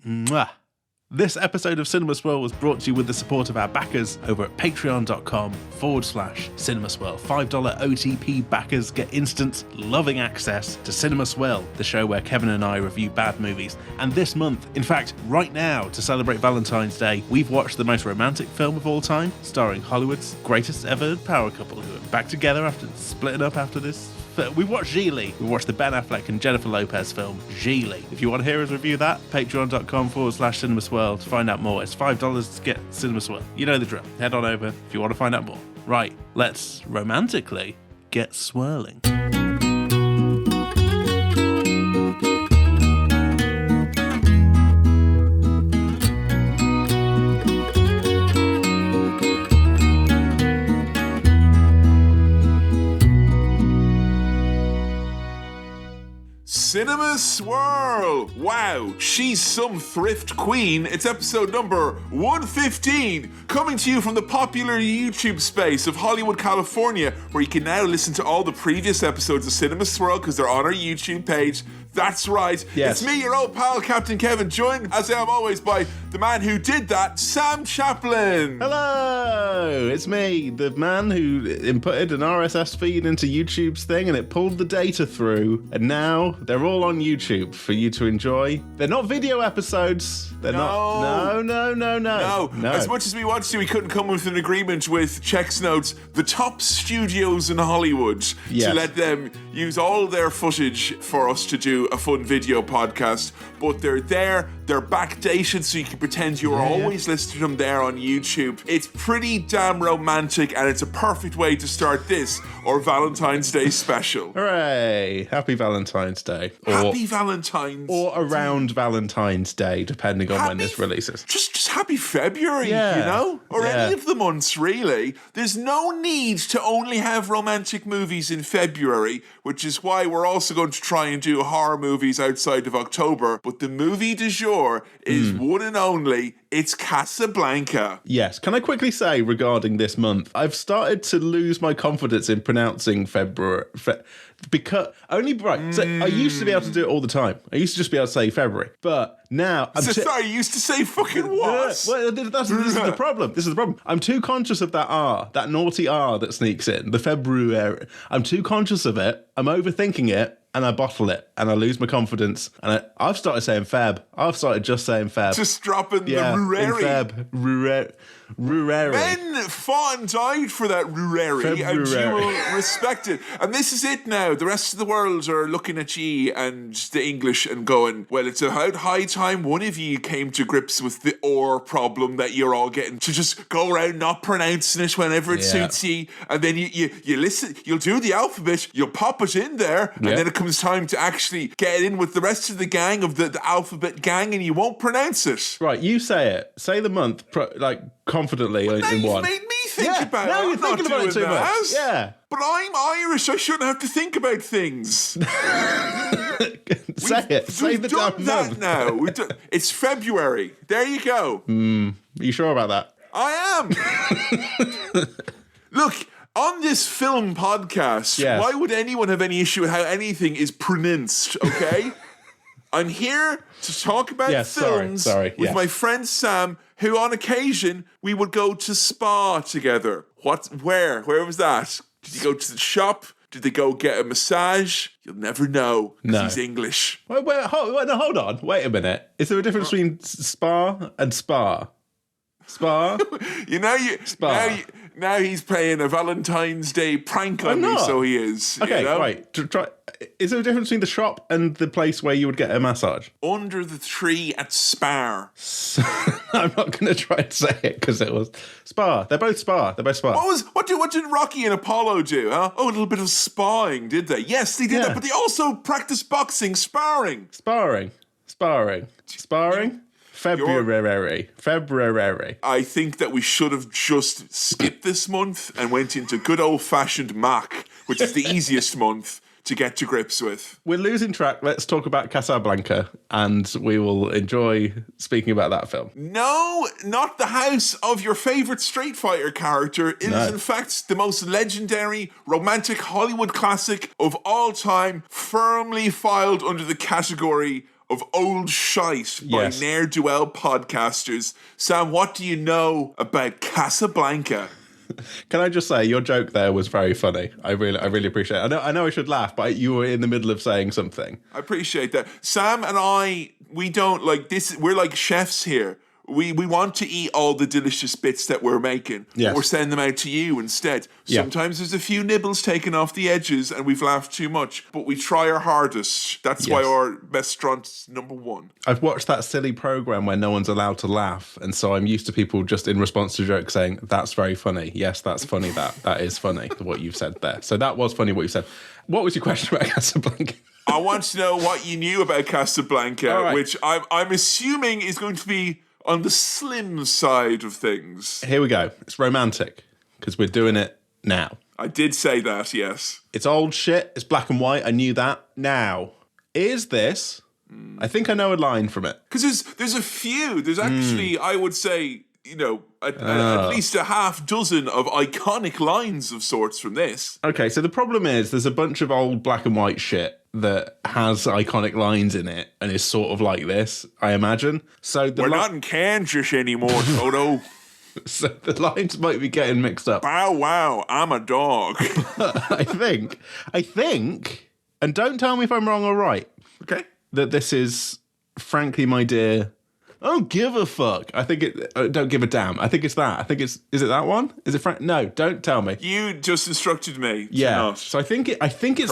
Mwah. This episode of Cinema Swirl was brought to you with the support of our backers over at patreon.com/Cinema Swirl. $5 OTP backers get instant, loving access to Cinema Swirl, the show where Kevin and I review bad movies. And this month, in fact, right now, to celebrate Valentine's Day, we've watched the most romantic film of all time, starring Hollywood's greatest ever power couple who are back together after splitting up after this. We watched Gigli. We watched the Ben Affleck and Jennifer Lopez film, Gigli. If you want to hear us review that, patreon.com/Cinema Swirl to find out more. It's $5 to get Cinema Swirl. You know the drill. Head on over if you want to find out more. Right, let's romantically get swirling. Cinema Swirl! Wow, she's some thrift queen. It's episode number 115, coming to you from the popular YouTube space of Hollywood, California, where you can now listen to all the previous episodes of Cinema Swirl because they're on our YouTube page. That's right. Yes. It's me, your old pal, Captain Kevin, joined, as I am always, by the man who did that, Sam Chaplin. Hello! It's me, the man who inputted an RSS feed into YouTube's thing and it pulled the data through, and now they're all on YouTube for you to enjoy. They're not video episodes. They're not. No. As much as we wanted to, we couldn't come with an agreement with Chex Notes, the top studios in Hollywood, to let them use all their footage for us to do a fun video podcast. But they're there, they're backdated, so you can pretend you're always listening to them there on YouTube. It's pretty damn romantic, and it's a perfect way to start this, or Valentine's Day special. Hooray! Happy Valentine's Day. Happy Valentine's. Or around Valentine's Day, depending on when this releases. Just happy February, you know? Or any of the months, really. There's no need to only have romantic movies in February, which is why we're also going to try and do horror movies outside of October. But the movie du jour is one and only, it's Casablanca. Yes. Can I quickly say regarding this month, I've started to lose my confidence in pronouncing February. Because so I used to be able to do it all the time. I used to just be able to say February. But now sorry, you used to say fucking what? Well, this is the problem. This is the problem. I'm too conscious of that R, that naughty R that sneaks in, the February. I'm too conscious of it. I'm overthinking it. And I bottle it, and I lose my confidence. And I've started saying Feb. I've started just saying Feb. Just dropping the Rureri. Feb. Rureri. Men fought and died for that Rureri, and you will respect it. And this is it now. The rest of the world are looking at ye and the English and going, well, it's about high time one of you came to grips with the or problem that you're all getting to just go around not pronouncing it whenever it suits ye. And then you listen, you'll do the alphabet, you'll pop it in there, and then it comes time to actually get in with the rest of the gang of the alphabet gang, and you won't pronounce it. Right, you say it. Say the month, confidently in one. You've made me think about it. Now you're thinking about it too much. Yeah. But I'm Irish. I shouldn't have to think about things. Say it. Say the damn month. Now. It's February. There you go. Are you sure about that? I am. Look, on this film podcast, why would anyone have any issue with how anything is pronounced, okay? I'm here to talk about films with my friend Sam, who on occasion we would go to spa together. Where was that? Did you go to the shop? Did they go get a massage? You'll never know, because he's English. Hold on. Wait a minute. Is there a difference between spa and spa? Spa? Now he's playing a Valentine's Day prank on me, so he is. Okay, you know? right. Is there a difference between the shop and the place where you would get a massage? Under the tree at Spar. I'm not going to try and say it because it was Spa. They're both Spa. What did Rocky and Apollo do? Huh? Oh, a little bit of sparring, did they? Yes, they did that, but they also practiced boxing, sparring. February. I think that we should have just skipped this month and went into good old-fashioned Mac, which is the easiest month to get to grips with. We're losing track. Let's talk about Casablanca, and we will enjoy speaking about that film. No, not the house of your favourite Street Fighter character. It is, in fact, the most legendary romantic Hollywood classic of all time, firmly filed under the category of old shite by Yes. ne'er-do-well podcasters. Sam, what do you know about Casablanca? Can I just say your joke there was very funny. I really appreciate it. I know I should laugh, but you were in the middle of saying something. I appreciate that. Sam and I, we don't like this. We're like chefs here. We want to eat all the delicious bits that we're making. Yes. We're sending them out to you instead. Yeah. Sometimes there's a few nibbles taken off the edges and we've laughed too much, but we try our hardest. That's why Yes. our restaurant's #1. I've watched that silly program where no one's allowed to laugh, and so I'm used to people just in response to jokes saying, "That's very funny. Yes, that's funny. That is funny." What you've said there. So that was funny. What you said. What was your question about Casablanca? I want to know what you knew about Casablanca, All right. which I'm assuming is going to be on the slim side of things. Here we go. It's romantic because we're doing it now. I did say that, yes. It's old shit. It's black and white. I knew that. Now, is this? I think I know a line from it. Because there's a few. There's actually, I would say, at least a half dozen of iconic lines of sorts from this. Okay, so the problem is there's a bunch of old black and white shit that has iconic lines in it and is sort of like this, I imagine. So We're not in Kansas anymore, Toto. So the lines might be getting mixed up. Bow wow, I'm a dog. I think, and don't tell me if I'm wrong or right, Okay. that this is, frankly, my dear, I don't give a fuck. I think it, don't give a damn. I think it's that. I think it's, is it that one? Is it Frank? No, don't tell me. You just instructed me to Yeah. not. So I think it's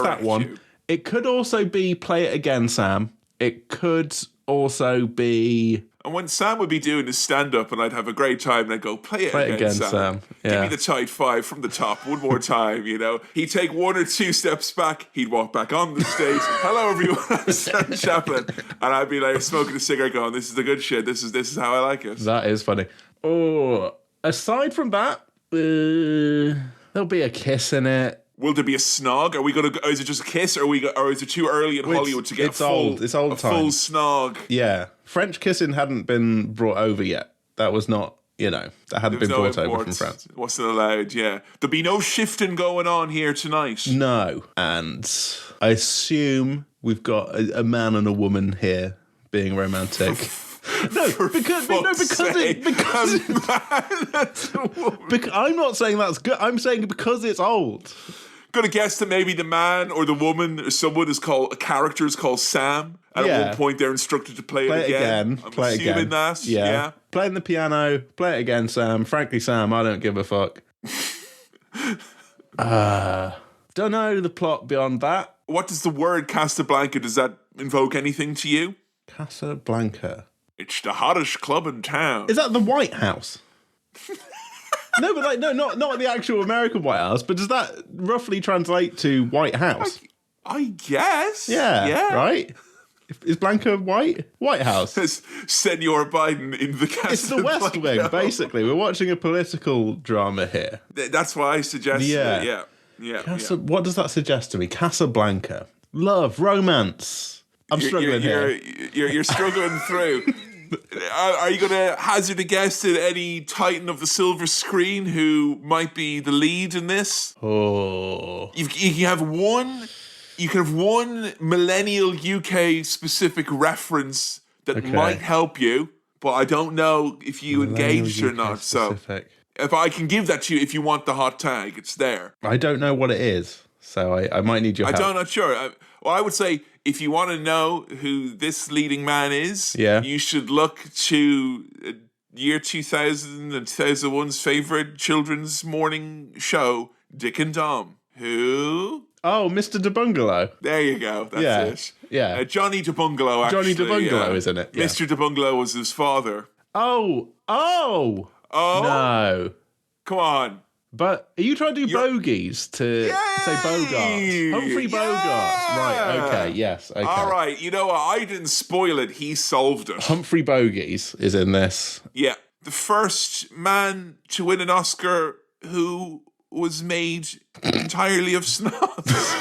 correct that one. you. It could also be Play It Again, Sam. It could also be And when Sam would be doing his stand-up and I'd have a great time and I'd go, play it again, Sam. Give Yeah. me the tight five from the top one more time, He'd take 1 or 2 steps back. He'd walk back on the stage. Hello, everyone. I'm Sam Chaplin. And I'd be like smoking a cigarette going, this is the good shit. This is how I like it. That is funny. Oh, aside from that, there'll be a kiss in it. Will there be a snog? Are we going to? Is it just a kiss, or or is it too early in Hollywood to get it's a full, old. It's old a full times. snog? Yeah, French kissing hadn't been brought over yet. That was not, that hadn't been brought over from France. It wasn't allowed. Yeah, there'll be no shifting going on here tonight. No, and I assume we've got a man and a woman here being romantic. Because I'm not saying that's good. I'm saying because it's old. Gonna guess that maybe the man or the woman or someone a character is called Sam, and at one point they're instructed to play it again. I'm play it assuming again. that. Yeah. Playing the piano, play it again, Sam. Frankly, Sam, I don't give a fuck. Don't know the plot beyond that. What does the word Casablanca, does that invoke anything to you? Casablanca. It's the hottest club in town. Is that the White House? No, but not the actual American White House. But does that roughly translate to White House? I guess. Yeah. Right. Is Blanca white? White House. It's Senor Biden in the Casablanca. It's the West Wing. Basically, we're watching a political drama here. That's why I suggested it. Yeah. What does that suggest to me? Casablanca, love, romance. I'm struggling here. You're struggling through. Are you going to hazard a guess at any Titan of the silver screen who might be the lead in this? Oh, You can have one. You can have one millennial UK specific reference that might help you, but I don't know if you engaged or not. Specific. So if I can give that to you, if you want the hot tag, it's there. I don't know what it is, so I might need your help. I'm not sure. I would say if you want to know who this leading man is, you should look to year 2000 and 2001's favorite children's morning show, Dick and Dom. Who? Oh, Mr. De Bungalow. There you go. That's it. Yeah. Johnny De Bungalow, actually. Johnny De Bungalow, isn't it? Yeah. Mr. De Bungalow was his father. Oh. No. Come on. But are you trying to do bogeys to say Bogart? Humphrey Bogart. Right, okay, yes, okay. All right, you know what? I didn't spoil it. He solved it. Humphrey Bogies is in this. Yeah. The first man to win an Oscar who was made entirely of snobs.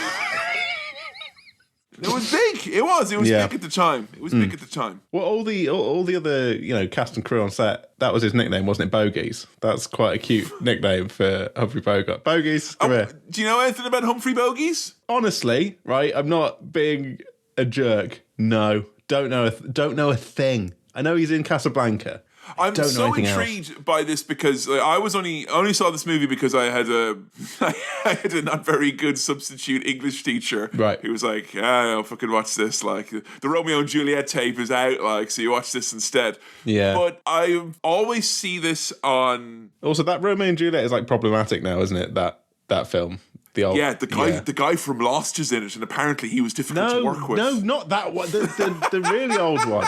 It was big. It was big at the time. Big at the time. Well, all the other, cast and crew on set, that was his nickname, wasn't it? Bogies. That's quite a cute nickname for Humphrey Bogart. Bogies, come here. Do you know anything about Humphrey Bogies? Honestly, right, I'm not being a jerk. No, don't know a thing. I know he's in Casablanca. I'm don't know so anything intrigued by this because I was only saw this movie because I had a not very good substitute English teacher. Right. He was like, I'll fucking watch this. Like the Romeo and Juliet tape is out, like, so you watch this instead. Yeah. But I always see this on. Also, that Romeo and Juliet is like problematic now, isn't it? That film. The guy from Lost is in it, and apparently he was difficult to work with. No, not that one. The really old one.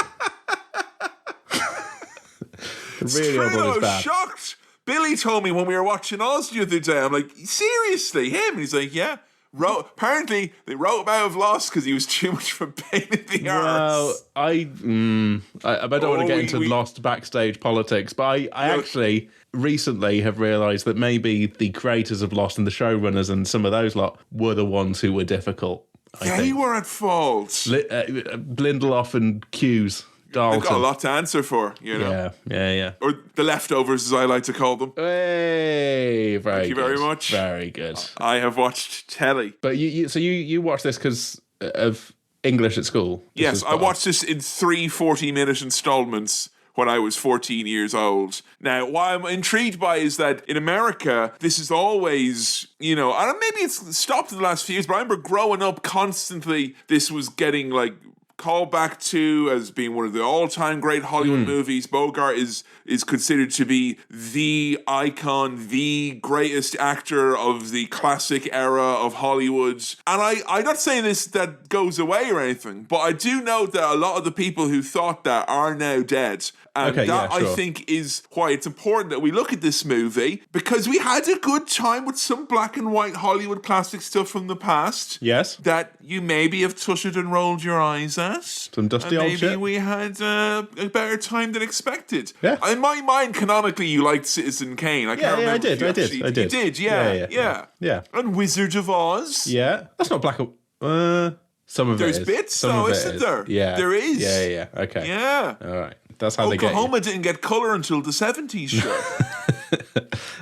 Really old one is I was bad. shocked. Billy told me when we were watching Oz the other day, I'm like, seriously, him? And he's like, yeah. Apparently, they wrote him out of Lost because he was too much of a pain in the arse. Well, I don't want to get into Lost backstage politics, but I actually recently have realised that maybe the creators of Lost and the showrunners and some of those lot were the ones who were difficult. They were at fault. Lindelof and Hughes. Dalton. They've got a lot to answer for, you know. Yeah. Or the leftovers, as I like to call them. Hey, Thank you very much. Very good. I have watched telly. But you watched this because of English at school? Yes, I watched this in 3 40-minute installments when I was 14 years old. Now, what I'm intrigued by is that in America, this is always, you know, and maybe it's stopped in the last few years, but I remember growing up constantly, this was getting like called back to as being one of the all-time great Hollywood movies. Bogart is considered to be the icon, the greatest actor of the classic era of Hollywood. And I'm not saying this that goes away or anything, but I do know that a lot of the people who thought that are now dead. And I think is why it's important that we look at this movie, because we had a good time with some black and white Hollywood classic stuff from the past. Yes. That you maybe have tutted and rolled your eyes at. Some dusty old shit. Maybe we had a better time than expected. Yeah. In my mind, canonically, you liked Citizen Kane. I can't remember. I did. You did, yeah. And Wizard of Oz. Yeah. That's not black and some of There's it is. bits, some though, of isn't there? Yeah. There is. Yeah. Okay. Yeah. All right. That's how they get you. Oklahoma didn't get colour until the 70s, sure.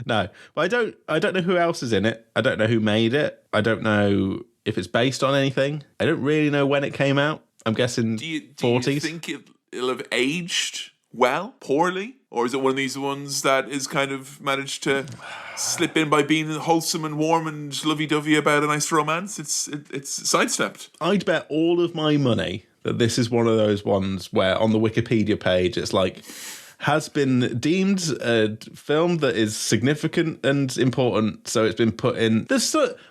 No. But I don't know who else is in it. I don't know who made it. I don't know if it's based on anything. I don't really know when it came out. I'm guessing 40s. Do you think it'll have aged well, poorly? Or is it one of these ones that is kind of managed to slip in by being wholesome and warm and lovey-dovey about a nice romance? It's sidestepped. I'd bet all of my money that this is one of those ones where on the Wikipedia page it's like, has been deemed a film that is significant and important, so it's been put in.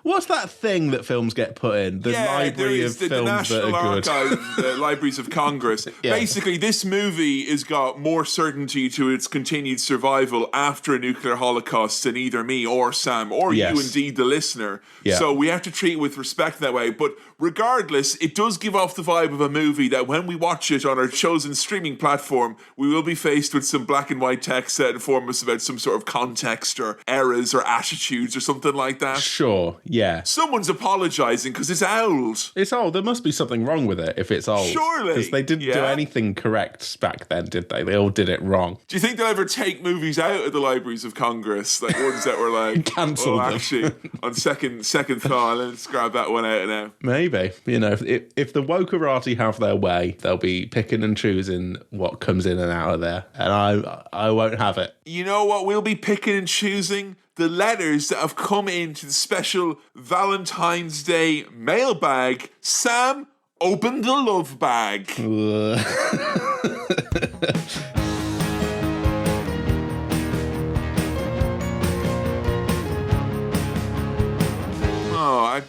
What's that thing that films get put in? The library of films that are good. Archive, the Libraries of Congress. Yeah. Basically, this movie has got more certainty to its continued survival after a nuclear holocaust than either me or Sam or you, indeed, the listener. Yeah. So we have to treat it with respect that way. But regardless, it does give off the vibe of a movie that when we watch it on our chosen streaming platform, we will be faced with some black and white text that inform us about some sort of context or eras or attitudes or something like that. Sure, yeah. Someone's apologising because it's old. It's old. There must be something wrong with it if it's old. Surely. Because they didn't do anything correct back then, did they? They all did it wrong. Do you think they'll ever take movies out of the Libraries of Congress? Like ones that were like... Cancelled them. Actually, on second thought, let's grab that one out now. Maybe. You know, if the wokerati have their way, they'll be picking and choosing what comes in and out of there. And I won't have it. You know what we'll be picking and choosing? The letters that have come into the special Valentine's Day mailbag. Sam, open the love bag.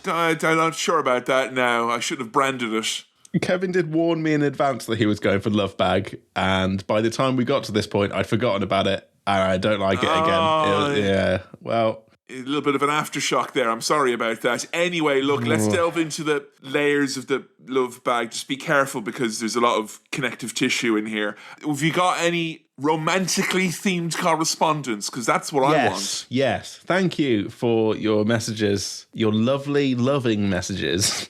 I'm not sure about that now. I should have branded it. Kevin did warn me in advance that he was going for Love Bag, and by the time we got to this point, I'd forgotten about it, and I don't like it again. Well... A little bit of an aftershock there. I'm sorry about that. Anyway, look, let's delve into the layers of the love bag. Just be careful because there's a lot of connective tissue in here. Have you got any romantically themed correspondence? Because that's what I want. Yes. Thank you for your messages, your lovely, loving messages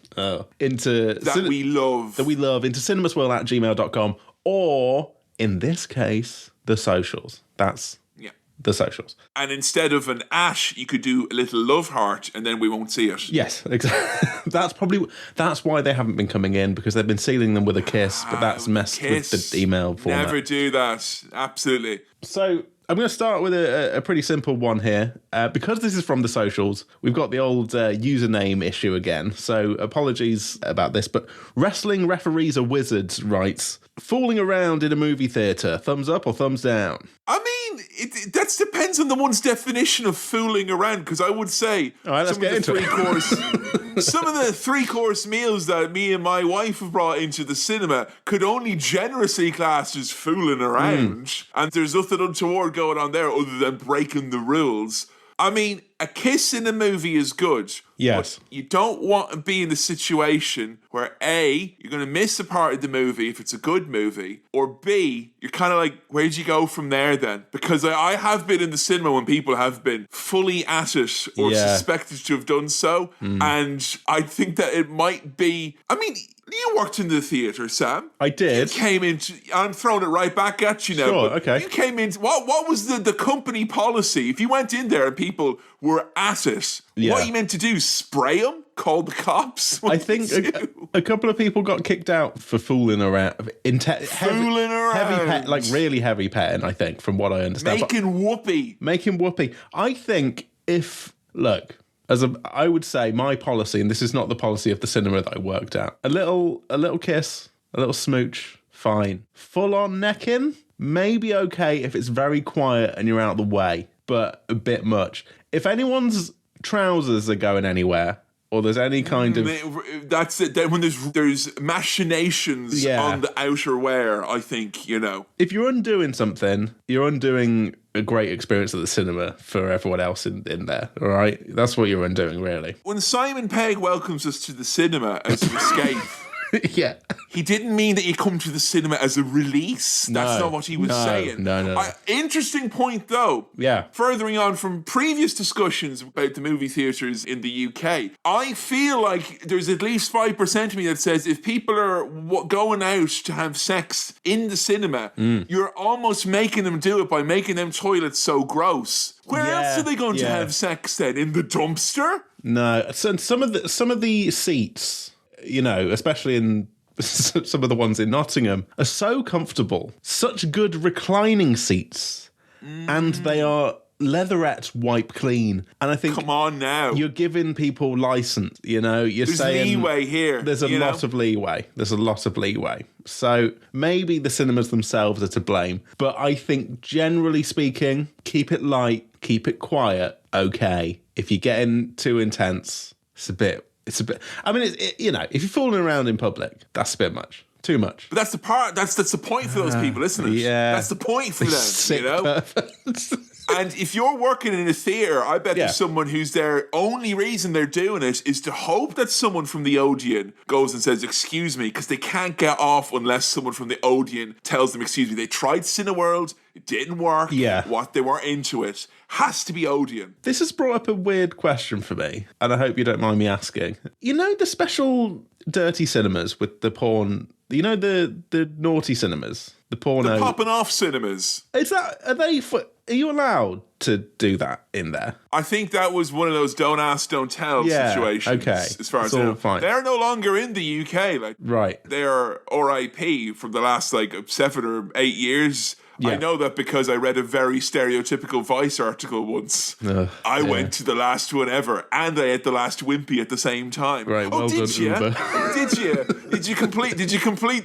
into... we love. That we love, into cinemaswirl@gmail.com, or, in this case, the socials. That's The Socials. And instead of an @ you could do a little love heart, and then we won't see it. Yes, exactly. That's why they haven't been coming in, because they've been sealing them with a kiss, but that's messed with the email format. Never do that. Absolutely. So I'm going to start with a pretty simple one here. Because this is from The Socials, we've got the old username issue again. So apologies about this, but Wrestling Referees Are Wizards writes, fooling around in a movie theatre, thumbs up or thumbs down? I mean, that depends on the one's definition of fooling around, because I would say all right, let's get into it. Some of the 3-course meals that me and my wife have brought into the cinema could only generously class as fooling around. And there's nothing untoward going on there other than breaking the rules. I mean, a kiss in a movie is good. Yes. But you don't want to be in the situation where A, you're going to miss a part of the movie if it's a good movie, or B, you're kind of like, where'd you go from there then? Because I have been in the cinema when people have been fully at it or suspected to have done so. And I think that it might be, I mean, you worked in the theatre, Sam. I did. You came into, I'm throwing it right back at you now. Sure, okay. You came in, what was the company policy? If you went in there and people were at it, what are you meant to do? Spray them? Call the cops? I think a couple of people got kicked out for fooling around. Fooling around. Like really heavy petting, I think, from what I understand. Making whoopee. I think look, I would say my policy, and this is not the policy of the cinema that I worked at, a little kiss, a little smooch, fine. Full on necking, maybe okay if it's very quiet and you're out of the way, but a bit much. If anyone's trousers are going anywhere, or there's any kind of... That's it. Then when there's machinations on the outer wear, I think, If you're undoing something, you're undoing a great experience at the cinema for everyone else in there, all right? That's what you're undoing, really. When Simon Pegg welcomes us to the cinema as an escape... Yeah. He didn't mean that you come to the cinema as a release. That's not what he was saying. No. Interesting point, though. Yeah. Furthering on from previous discussions about the movie theatres in the UK, I feel like there's at least 5% of me that says if people are going out to have sex in the cinema, you're almost making them do it by making them toilets so gross. Where else are they going to have sex then? In the dumpster? No. So some of the seats, especially in some of the ones in Nottingham, are so comfortable. Such good reclining seats. And they are leatherette wipe clean. And I think... Come on now. You're giving people license, There's saying... leeway here. There's a lot of leeway. So maybe the cinemas themselves are to blame. But I think, generally speaking, keep it light, keep it quiet, okay. If you're getting too intense, it's a bit... I mean, if you're fooling around in public, that's a bit much. Too much. But that's the part. That's the point for those people, isn't it? Yeah. That's the point for them. And if you're working in a theatre, I bet there's someone who's their only reason they're doing it is to hope that someone from the Odeon goes and says, "Excuse me," because they can't get off unless someone from the Odeon tells them, "Excuse me." They tried Cineworld, it didn't work. Yeah. They weren't into it. Has to be Odeon. This has brought up a weird question for me, and I hope you don't mind me asking. The special dirty cinemas with the porn. The naughty cinemas, the porno, the popping off cinemas. Are you allowed to do that in there? I think that was one of those don't ask, don't tell situations. Okay, as far as I know, fine. They're no longer in the UK. Right, they are RIP from the last 7 or 8 years. Yeah. I know that because I read a very stereotypical Vice article once. I went to the last one ever, and I ate the last Wimpy at the same time. Right, well done, Uber. Did you? Did you complete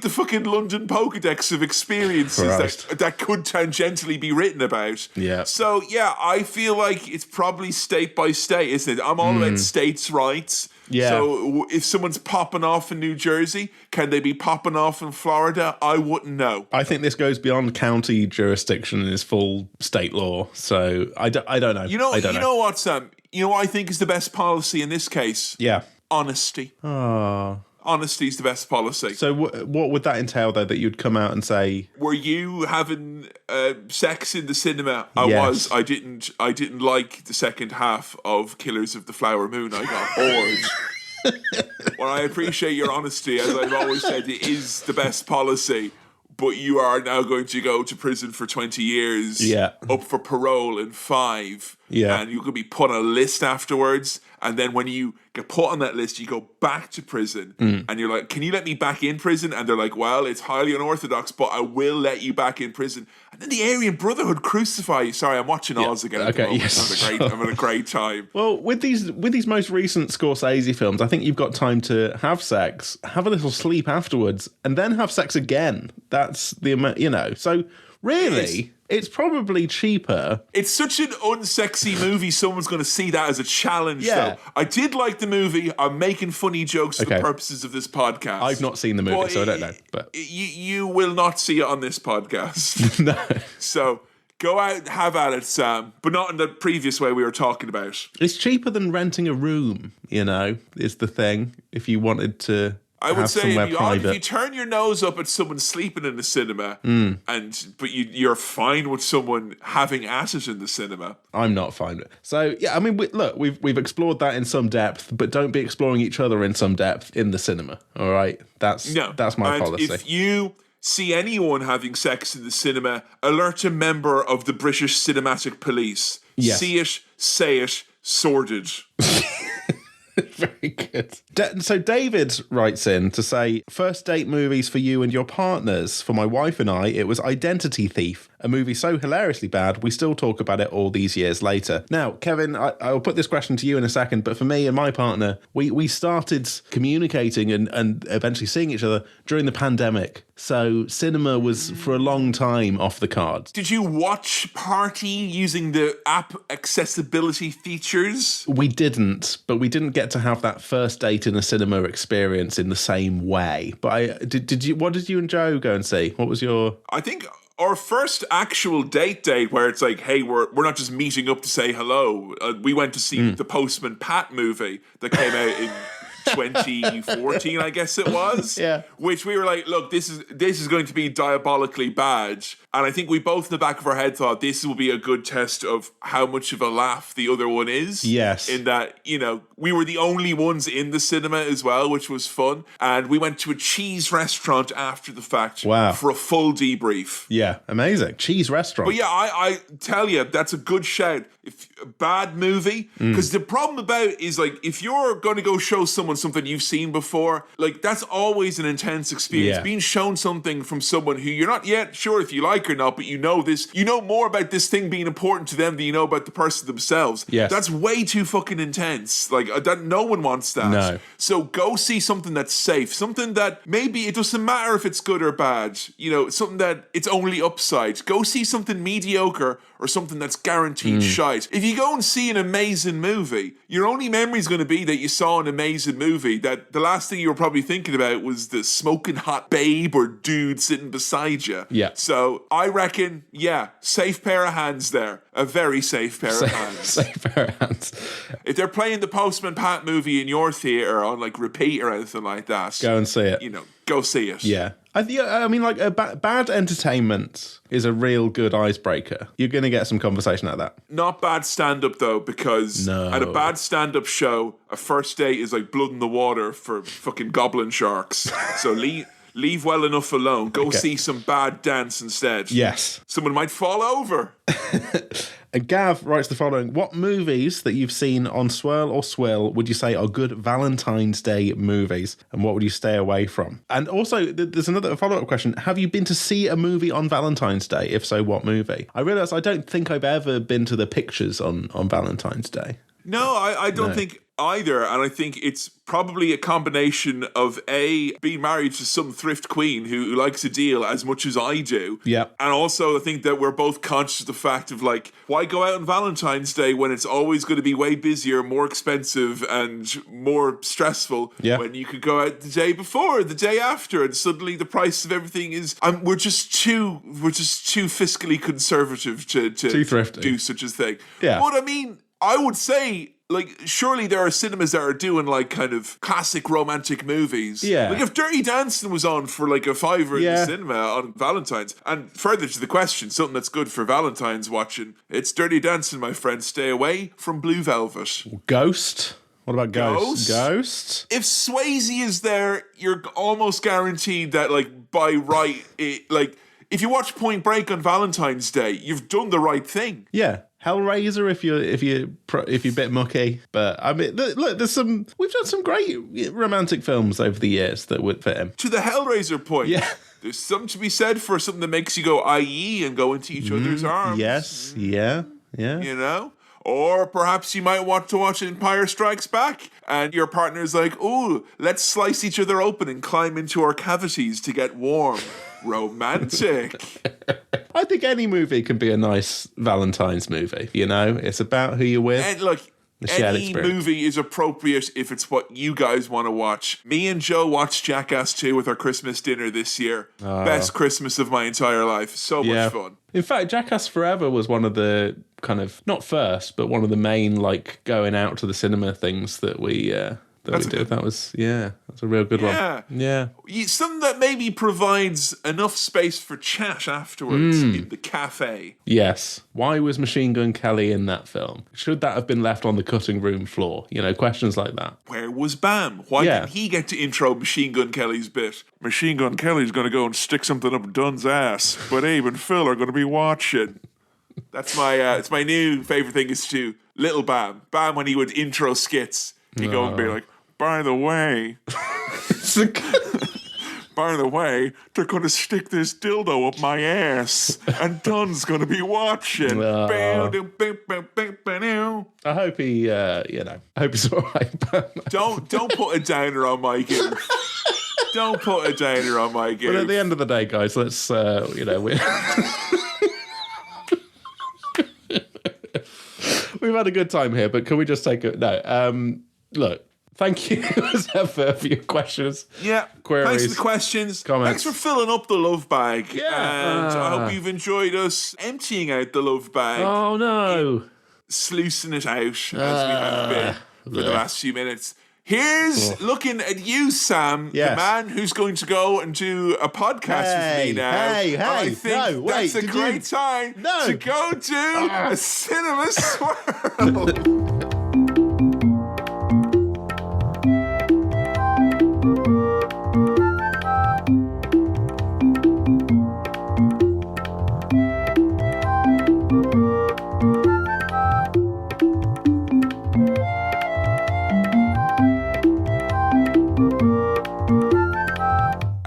the fucking London Pokédex of experiences that could tangentially be written about? Yeah. So I feel like it's probably state by state, isn't it? I'm all about states' rights. Yeah. So if someone's popping off in New Jersey, can they be popping off in Florida? I wouldn't know. I think this goes beyond county jurisdiction and is full state law. So I don't know. You know what, Sam? You know what I think is the best policy in this case? Yeah. Honesty. Oh. Honesty is the best policy. So what would that entail, though, that you'd come out and say... Were you having sex in the cinema? Yes. I didn't like the second half of Killers of the Flower Moon. I got bored. Well, I appreciate your honesty. As I've always said, it is the best policy. but you are now going to go to prison for 20 years, up for parole in 5, and you could be put on a list afterwards. And then when you get put on that list, you go back to prison, and you're like, can you let me back in prison? And they're like, well, it's highly unorthodox, but I will let you back in prison. And then the Aryan Brotherhood crucify you. Sorry, I'm watching Oz again at the moment. Yes. I'm having a great time. Well, with these most recent Scorsese films, I think you've got time to have sex, have a little sleep afterwards, and then have sex again. That's the so really, it's probably cheaper. It's such an unsexy movie, someone's going to see that as a challenge, though. I did like the movie. I'm making funny jokes for the purposes of this podcast. I've not seen the movie, so I don't know. But you will not see it on this podcast. No. So go out, have at it, Sam, but not in the previous way we were talking about. It's cheaper than renting a room, is the thing, if you wanted to... I would say if you turn your nose up at someone sleeping in the cinema, but you're fine with someone having at it in the cinema. I'm not fine with it. So yeah, I mean, we've explored that in some depth, but don't be exploring each other in some depth in the cinema. All right, that's my policy. If you see anyone having sex in the cinema, alert a member of the British Cinematic Police. Yes. See it, say it, sordid. Very good. So David writes in to say, first date movies for you and your partners. For my wife and I, it was Identity Thief, a movie so hilariously bad, we still talk about it all these years later. Now, Kevin, I'll put this question to you in a second, but for me and my partner, we started communicating and eventually seeing each other during the pandemic. So cinema was for a long time off the cards. Did you watch Party using the app accessibility features? We didn't, but we didn't get to have that first date in a cinema experience in the same way. But what did you and Joe go and see? What was your... I think our first actual date where it's like, hey, we're not just meeting up to say hello. We went to see the Postman Pat movie that came out in 2014, I guess it was. Yeah. Which we were like, look, this is going to be diabolically bad. And I think we both in the back of our head thought this will be a good test of how much of a laugh the other one is. Yes. In that, we were the only ones in the cinema as well, which was fun. And we went to a cheese restaurant after the fact for a full debrief. Yeah, amazing. Cheese restaurant. But yeah, I tell you, that's a good shout. If a bad movie, because the problem about it is, like, if you're going to go show someone something you've seen before, like, that's always an intense experience. Yeah. Being shown something from someone who you're not yet sure if you like or not, but you know more about this thing being important to them than you know about the person themselves. Yes. That's way too fucking intense. Like, that no one wants that. No. So go see something that's safe, something that maybe it doesn't matter if it's good or bad, something that it's only upside. Go see something mediocre or something that's guaranteed shite. If you go and see an amazing movie, your only memory is going to be that you saw an amazing movie, that the last thing you were probably thinking about was the smoking hot babe or dude sitting beside you. Yeah. So I reckon, safe pair of hands there. A very safe pair of hands. Safe pair of hands. If they're playing the Postman Pat movie in your theatre on like repeat or anything like that, go and see it. Go see it. Yeah. I mean, like, bad entertainment is a real good icebreaker. You're going to get some conversation out of that. Not bad stand-up, though, because at a bad stand-up show, a first date is like blood in the water for fucking goblin sharks. So leave well enough alone. Go see some bad dance instead. Yes. Someone might fall over. And Gav writes the following: what movies that you've seen on Swirl or Swill would you say are good Valentine's Day movies, and what would you stay away from? And also, there's another follow-up question: have you been to see a movie on Valentine's Day? If so, what movie? I realise I don't think I've ever been to the pictures on Valentine's Day. No, I don't think either, and I think it's probably a combination of being married to some thrift queen who likes a deal as much as I do, and also I think that we're both conscious of the fact of, like, why go out on Valentine's Day when it's always going to be way busier, more expensive and more stressful, when you could go out the day before, the day after, and suddenly the price of everything is we're just too fiscally conservative to too thrifty. Do such a thing. But I mean, I would say, like, surely there are cinemas that are doing, like, kind of classic romantic movies. Yeah. Like, if Dirty Dancing was on for, like, a $5 in the cinema on Valentine's, and further to the question, something that's good for Valentine's watching, it's Dirty Dancing, my friend. Stay away from Blue Velvet. Ghost. What about Ghost? If Swayze is there, you're almost guaranteed that, like, by right, if you watch Point Break on Valentine's Day, you've done the right thing. Yeah. Hellraiser if you're a bit mucky, but I mean, look, we've done some great romantic films over the years that would fit him. To the Hellraiser point, yeah, there's something to be said for something that makes you go "ie" and go into each other's arms. Yes, yeah. You know, or perhaps you might want to watch Empire Strikes Back, and your partner's like, "Ooh, let's slice each other open and climb into our cavities to get warm." Romantic. I think any movie can be a nice Valentine's movie, you know? It's about who you're with. And look, any movie is appropriate if it's what you guys want to watch. Me and Joe watched Jackass 2 with our Christmas dinner this year. Best Christmas of my entire life. So much fun. In fact, Jackass Forever was one of the kind of, not first, but one of the main, like, going out to the cinema things that we did. That was a real good one. Yeah. Something that maybe provides enough space for chat afterwards in the cafe. Yes. Why was Machine Gun Kelly in that film? Should that have been left on the cutting room floor? You know, questions like that. Where was Bam? Why didn't he get to intro Machine Gun Kelly's bit? Machine Gun Kelly's going to go and stick something up Dunn's ass, but Abe and Phil are going to be watching. That's it's my new favourite thing is to Little Bam. Bam when he would intro skits. He'd go and be like, by the way, they're going to stick this dildo up my ass, and Dunn's going to be watching. I hope I hope he's all right. Don't put a downer on my goof. Don't put a downer on my goof. But at the end of the day, guys, let's, we've had a good time here, but can we just take look, thank you for your questions. Yeah. Queries. Thanks for the questions. Comments. Thanks for filling up the love bag. Yeah. And I hope you've enjoyed us emptying out the love bag. Oh, no. Sluicing it out as we have been for the last few minutes. Here's looking at you, Sam, the man who's going to go and do a podcast with me now. I think that's a great time to go to a cinema swirl.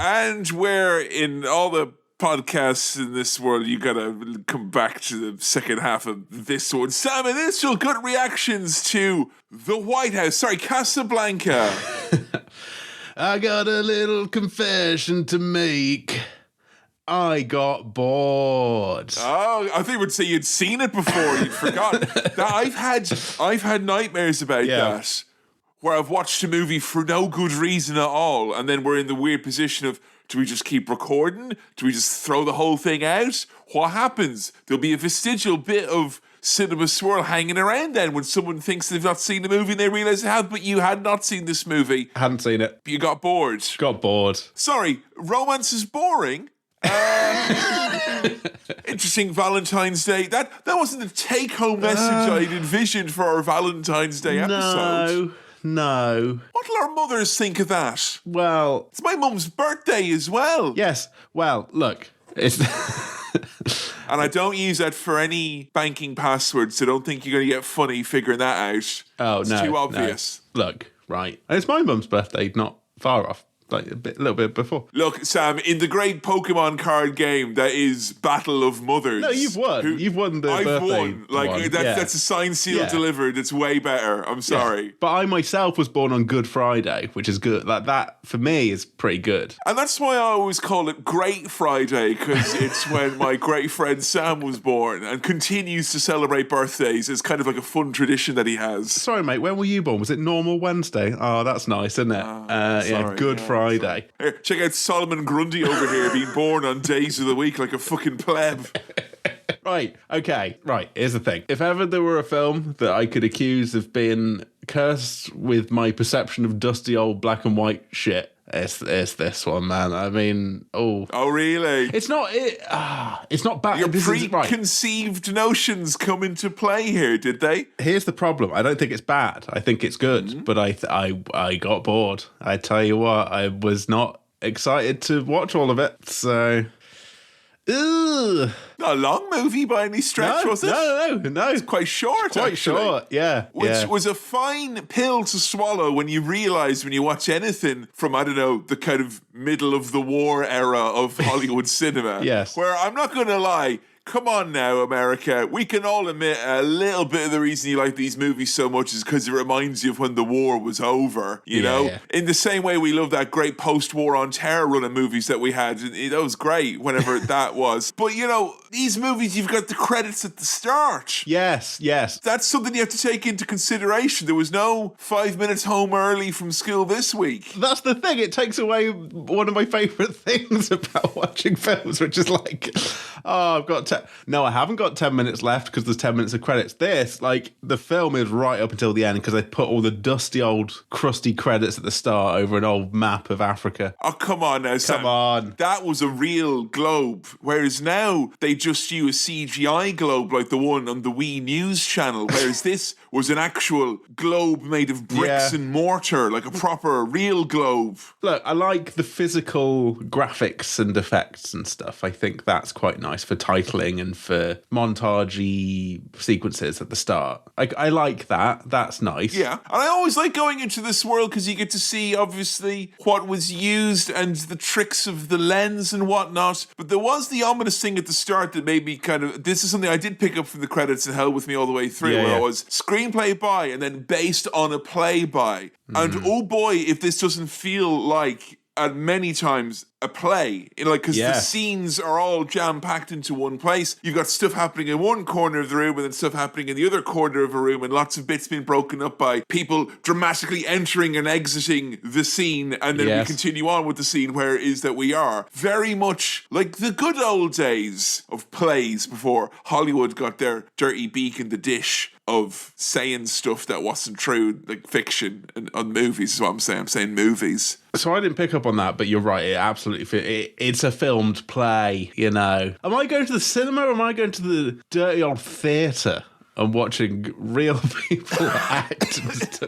And where in all the podcasts in this world, you gotta come back to the second half of this one. Sam, initial gut reactions to The White House. Sorry, Casablanca. I got a little confession to make. I got bored. Oh, I think you would say you'd seen it before. You'd forgotten. I've had nightmares about that. Where I've watched a movie for no good reason at all, and then we're in the weird position of, do we just keep recording? Do we just throw the whole thing out? What happens? There'll be a vestigial bit of cinema swirl hanging around then when someone thinks they've not seen the movie and they realise they have, but you had not seen this movie. Hadn't seen it. You got bored. Got bored. Sorry, romance is boring. Interesting Valentine's Day. That wasn't the take-home message I'd envisioned for our Valentine's Day episode. No. What'll our mothers think of that? Well, it's my mum's birthday as well. Yes. Well, look, it's and I don't use that for any banking password, so don't think you're going to get funny figuring that out. Oh, it's no. too obvious. No. Look, right. It's my mum's birthday, not far off. Like a little bit before. Look, Sam, in the great Pokemon card game that is Battle of Mothers. No, you've won. You've won the birthday. I've won. Like that's a signed seal delivered. It's way better. I'm sorry. Yeah. But I myself was born on Good Friday, which is good. Like that for me is pretty good. And that's why I always call it Great Friday, because it's when my great friend Sam was born and continues to celebrate birthdays. It's kind of like a fun tradition that he has. Sorry, mate. When were you born? Was it normal Wednesday? Oh, that's nice, isn't it? Good Friday. Here, check out Solomon Grundy over here being born on days of the week like a fucking pleb. Right, okay, right, here's the thing. If ever there were a film that I could accuse of being cursed with my perception of dusty old black and white shit, It's this one, man. I mean, Oh, really? it's not bad. Your This is right. preconceived notions come into play here, did they? Here's the problem. I don't think it's bad. I think it's good, but I got bored. I tell you what, I was not excited to watch all of it. So, ugh. Not a long movie by any stretch, was it? No. It's quite short, Quite actually. short, yeah. Which was a fine pill to swallow when you realise when you watch anything from, I don't know, the kind of middle of the war era of Hollywood cinema. Yes. Where I'm not going to lie, come on now, America. We can all admit a little bit of the reason you like these movies so much is because it reminds you of when the war was over, you know? Yeah. In the same way we love that great post-war on terror run of movies that we had. That was great whenever that was. But, you know, these movies, you've got the credits at the start. Yes. That's something you have to take into consideration. There was no 5 minutes home early from school this week. That's the thing. It takes away one of my favourite things about watching films, which is like, oh, I've got no, I haven't got 10 minutes left because there's 10 minutes of credits. The film is right up until the end because they put all the dusty old crusty credits at the start over an old map of Africa. Oh, come on now, Sam. Come on. That was a real globe. Whereas now they just use CGI globe like the one on the Wii News channel. Whereas this was an actual globe made of bricks and mortar, like a proper real globe. Look, I like the physical graphics and effects and stuff. I think that's quite nice for titling and for montagey sequences at the start. I like that. That's nice. Yeah. And I always like going into this world because you get to see, obviously, what was used and the tricks of the lens and whatnot. But there was the ominous thing at the start that made me kind of... This is something I did pick up from the credits and held with me all the way through, where it was screenplay by and then based on a play by. And oh boy, if this doesn't feel like... at many times a play, because the scenes are all jam-packed into one place. You've got stuff happening in one corner of the room and then stuff happening in the other corner of a room, and lots of bits being broken up by people dramatically entering and exiting the scene, and then we continue on with the scene where it is that we are. Very much like the good old days of plays before Hollywood got their dirty beak in the dish of saying stuff that wasn't true, like fiction and on movies is what I'm saying. I'm saying movies. So I didn't pick up on that, but you're right. It absolutely it's a filmed play, you know. Am I going to the cinema or am I going to the dirty old theatre and watching real people act?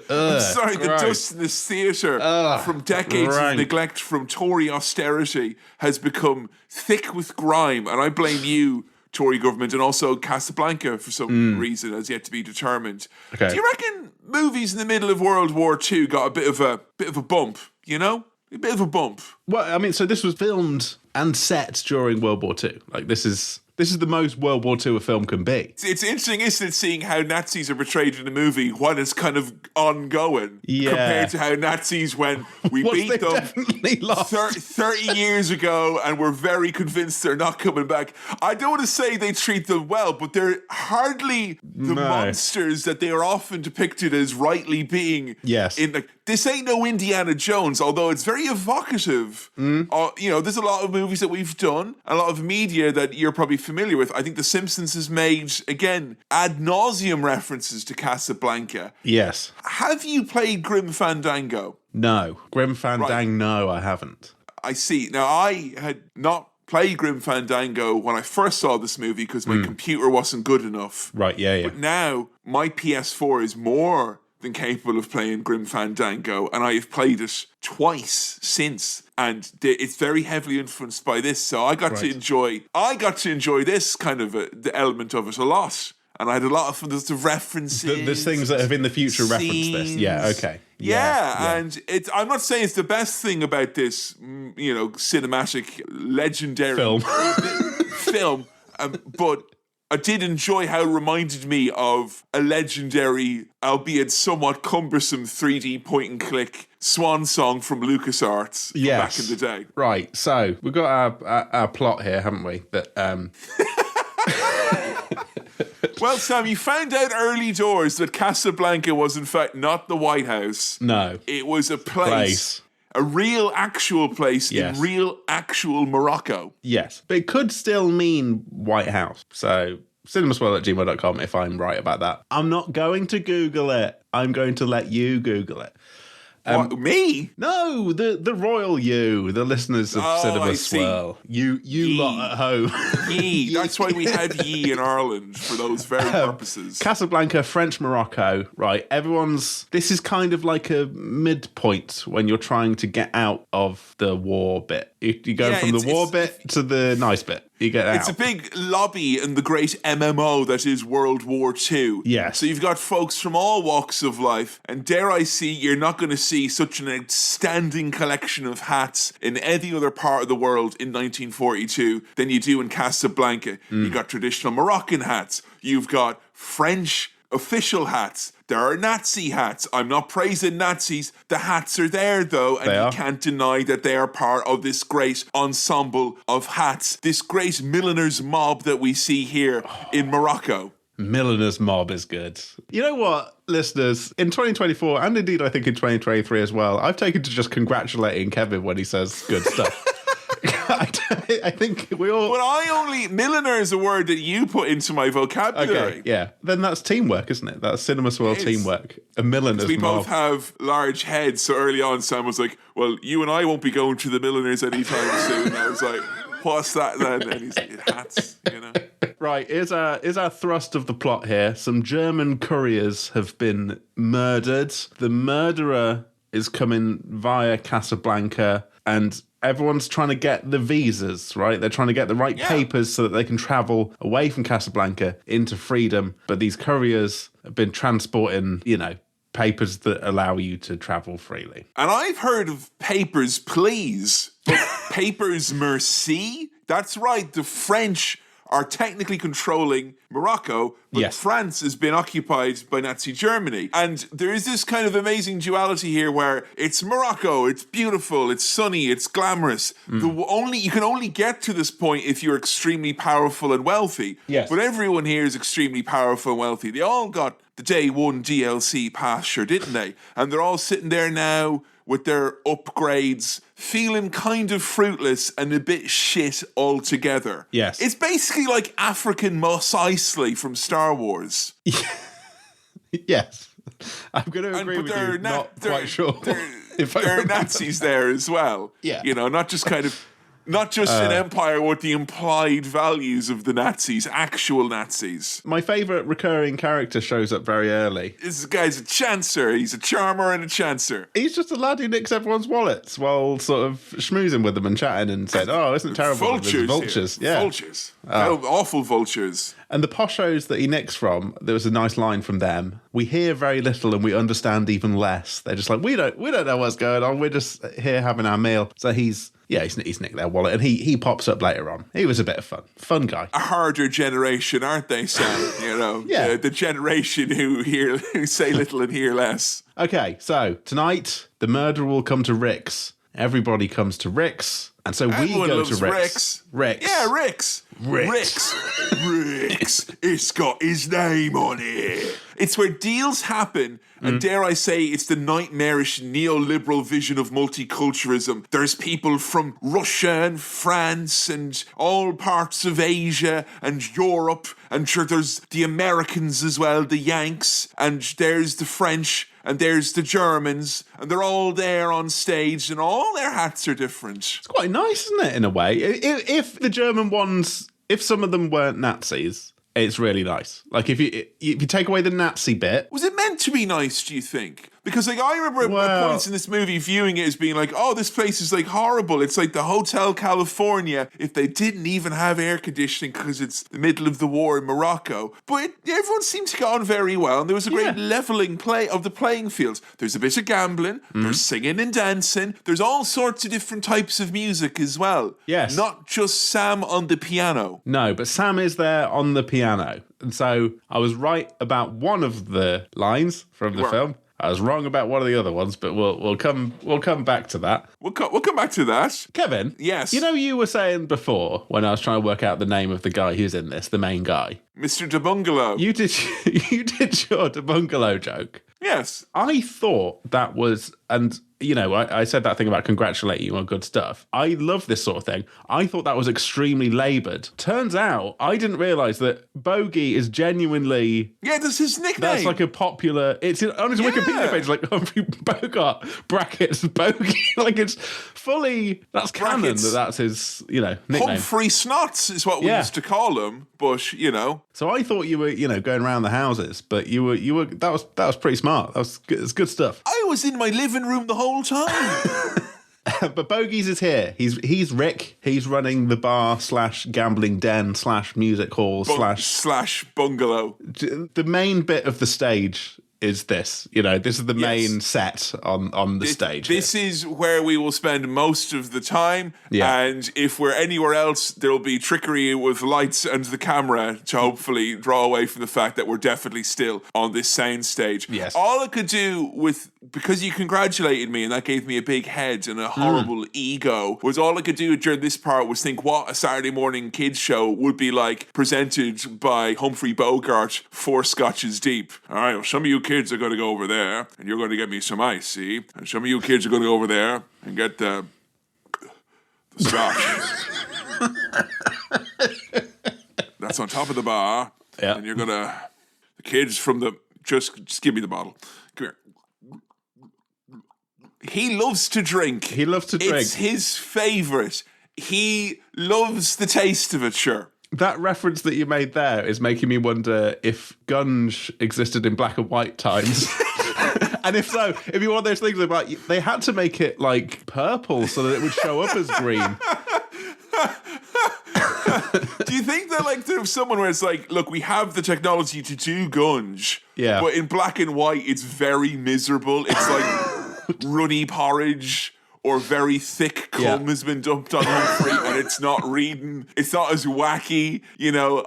I'm sorry, the dust in this theatre from decades of neglect from Tory austerity has become thick with grime, and I blame you, Tory government, and also Casablanca for some reason as yet to be determined. Okay. Do you reckon movies in the middle of World War II got a bit of a bump, you know? A bit of a bump. Well, I mean, so this was filmed and set during World War II. Like, this is the most World War II a film can be. It's interesting, isn't it, seeing how Nazis are portrayed in a movie while it's kind of ongoing compared to how Nazis, when we beat them 30 years ago and we're very convinced they're not coming back. I don't want to say they treat them well, but they're hardly the monsters that they are often depicted as rightly being. Yes. This ain't no Indiana Jones, although it's very evocative. There's a lot of movies that we've done, a lot of media that you're probably familiar with. I think The Simpsons has made, again, ad nauseum references to Casablanca. Yes. Have you played Grim Fandango? No. Grim Fandango, no, I haven't. I see. Now, I had not played Grim Fandango when I first saw this movie because my computer wasn't good enough. Right, yeah. But now, my PS4 is more than capable of playing Grim Fandango, and I have played it twice since, and it's very heavily influenced by this. So I got to enjoy this kind of the element of it a lot, and I had a lot of references. There's things that have in the future reference this. Yeah, okay. Yeah, and I'm not saying it's the best thing about this, cinematic, legendary film, but I did enjoy how it reminded me of a legendary, albeit somewhat cumbersome 3D point-and-click swan song from LucasArts from back in the day. Right, so we've got our plot here, haven't we? Well, Sam, you found out early doors that Casablanca was in fact not the White House. No. It was a place. A real, actual place in real, actual Morocco. Yes, but it could still mean White House. So, cinemaswirl@gmail.com if I'm right about that. I'm not going to Google it. I'm going to let you Google it. What, me? No, the royal you, the listeners of Cinema I see. Swirl. You lot at home. Ye. That's why we had ye in Ireland, for those very purposes. Casablanca, French Morocco, right? This is kind of like a midpoint when you're trying to get out of the war bit. You go from the war bit to the nice bit. You get out. It's a big lobby in the great MMO that is World War II. Yes. So you've got folks from all walks of life, and dare I say, you're not going to see such an outstanding collection of hats in any other part of the world in 1942 than you do in Casablanca. You've got traditional Moroccan hats. You've got French official hats. There are Nazi hats. I'm not praising Nazis. The hats are there, though, and you can't deny that they are part of this great ensemble of hats, this great milliners mob that we see here in Morocco. Milliners mob is good. You know what, listeners? In 2024, and indeed I think in 2023 as well, I've taken to just congratulating Kevin when he says good stuff. I think we all... But milliner is a word that you put into my vocabulary. Okay, yeah. Then that's teamwork, isn't it? That's Cinema Swirl teamwork. A milliner's We mob. both have large heads, so early on Sam was like, well, you and I won't be going to the milliners anytime soon. And I was like, what's that then? And he's like, hats, you know. Right, here's our thrust of the plot here. Some German couriers have been murdered. The murderer is coming via Casablanca, and everyone's trying to get the visas, right? They're trying to get the right papers so that they can travel away from Casablanca into freedom. But these couriers have been transporting, papers that allow you to travel freely. And I've heard of papers, please, but papers, merci? That's right, the French are technically controlling Morocco, but France has been occupied by Nazi Germany. And there is this kind of amazing duality here where it's Morocco, it's beautiful, it's sunny, it's glamorous. You can only get to this point if you're extremely powerful and wealthy. Yes. But everyone here is extremely powerful and wealthy. They all got the day one DLC pass, sure, didn't they? And they're all sitting there now with their upgrades, feeling kind of fruitless and a bit shit altogether. Yes. It's basically like African Mos Eisley from Star Wars. Yes. I'm going to agree with you. Not quite sure. There are Nazis there as well. Yeah. Not just an empire with the implied values of the Nazis, actual Nazis. My favourite recurring character shows up very early. This guy's a chancer. He's a charmer and a chancer. He's just a lad who nicks everyone's wallets while sort of schmoozing with them and chatting and said, oh, isn't it terrible? Vultures. Vultures. Here. Yeah. Vultures. Awful vultures. And the poshos that he nicks from, there was a nice line from them. We hear very little and we understand even less. They're just like, we don't know what's going on. We're just here having our meal. So he's nicked their wallet, and he pops up later on. He was a bit of fun guy. A harder generation, aren't they, Sam? Yeah. The generation who say little and hear less. Okay, so tonight the murderer will come to Rick's. Everybody comes to Rick's, and so Everyone we go loves to Rick's. Rick's. Yeah, Rick's. It's got his name on it. It's where deals happen, and dare I say, it's the nightmarish neoliberal vision of multiculturalism. There's people from Russia and France and all parts of Asia and Europe, and sure, there's the Americans as well, the Yanks, and there's the French, and there's the Germans, and they're all there on stage, and all their hats are different. It's quite nice, isn't it, in a way? If the German ones, if some of them weren't Nazis, it's really nice. Like, if you take away the Nazi bit... Was it meant to be nice, do you think? Because, I remember at points in this movie viewing it as being like, oh, this place is, horrible. It's like the Hotel California if they didn't even have air conditioning because it's the middle of the war in Morocco. But everyone seemed to get on very well, and there was a great levelling play of the playing fields. There's a bit of gambling, there's singing and dancing, there's all sorts of different types of music as well. Yes. Not just Sam on the piano. No, but Sam is there on the piano. And so I was right about one of the lines from the film. I was wrong about one of the other ones, but we'll come back to that. We'll come back to that. Kevin? Yes? You were saying before, when I was trying to work out the name of the guy who's in this, the main guy. Mr. De Bungalow. You did your De Bungalow joke. Yes. I thought that was, and I said that thing about congratulating you on good stuff. I love this sort of thing. I thought that was extremely laboured. Turns out, I didn't realise that Bogey is genuinely... Yeah, that's his nickname. That's like a popular... It's on his Wikipedia page, like Humphrey Bogart, brackets, Bogey. Like, it's fully... That's canon, brackets, that's his, nickname. Humphrey Snots is what we used to call him, but, So I thought you were, going around the houses, but you were... That was pretty smart. It's good stuff. I was in my living room the whole time. But Bogies is here. He's Rick. He's running the bar / gambling den / music hall / bungalow. The main bit of the stage is this. This is the main set on the stage. This is where we will spend most of the time. Yeah. And if we're anywhere else, there'll be trickery with lights and the camera to hopefully draw away from the fact that we're definitely still on this sound stage. Yes. All I could do because you congratulated me and that gave me a big head and a horrible ego, was all I could do during this part was think what a Saturday morning kids show would be like, presented by Humphrey Bogart 4 scotches deep. All right, well, some of you kids are going to go over there and you're going to get me some ice, see? And some of you kids are going to go over there and get the scotch. That's on top of the bar. Yeah. And you're going to... The kids from the... Just give me the bottle. Come here. He loves to drink. It's his favourite. He loves the taste of it, sure. That reference that you made there is making me wonder if Gunge existed in black and white times. And if so, if you want those things about, they had to make it like purple so that it would show up as green. Do you think that like there's someone where it's like, look, we have the technology to do Gunge, but in black and white it's very miserable. It's like runny porridge or very thick cum has been dumped on Humphrey and it's not reading. It's not as wacky.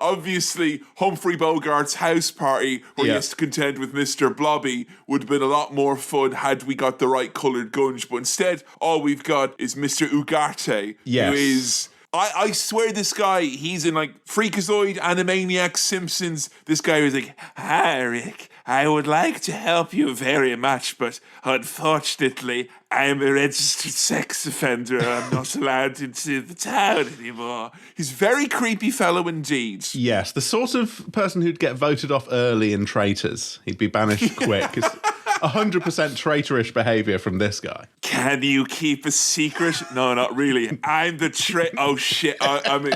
Obviously Humphrey Bogart's house party where he has to contend with Mr. Blobby would have been a lot more fun had we got the right coloured Gunge. But instead, all we've got is Mr. Ugarte, who is... I swear this guy, he's in like Freakazoid, Animaniacs, Simpsons. This guy was like, "Hi, Rick, I would like to help you very much, but unfortunately, I'm a registered sex offender. I'm not allowed into the town anymore." He's a very creepy fellow indeed. Yes, the sort of person who'd get voted off early in Traitors. He'd be banished quick. It's 100% traitorish behaviour from this guy. Can you keep a secret? No, not really. I'm the Oh, shit. I mean...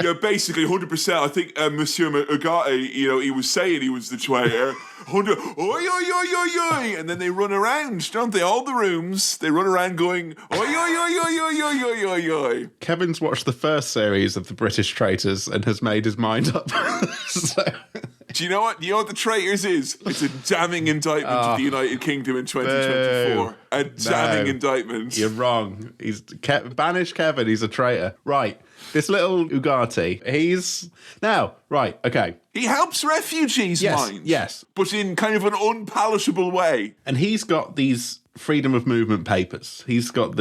Yeah, basically 100%. I think Monsieur Ugarte, he was saying he was the traitor. 100, oi, oi, oi, oi, oi. And then they run around, don't they? All the rooms, they run around going, oi, oi, oi, oi, oi, oi, oi, oi, oi. Kevin's watched the first series of the British Traitors and has made his mind up. So... Do you know what? You know what the Traitors is? It's a damning indictment of the United Kingdom in 2024. A damning indictment. You're wrong. Banish Kevin. He's a traitor. Right. This little Ugarte, okay. He helps refugees, mind. Yes. But in kind of an unpalatable way. And he's got these freedom of movement papers. He's got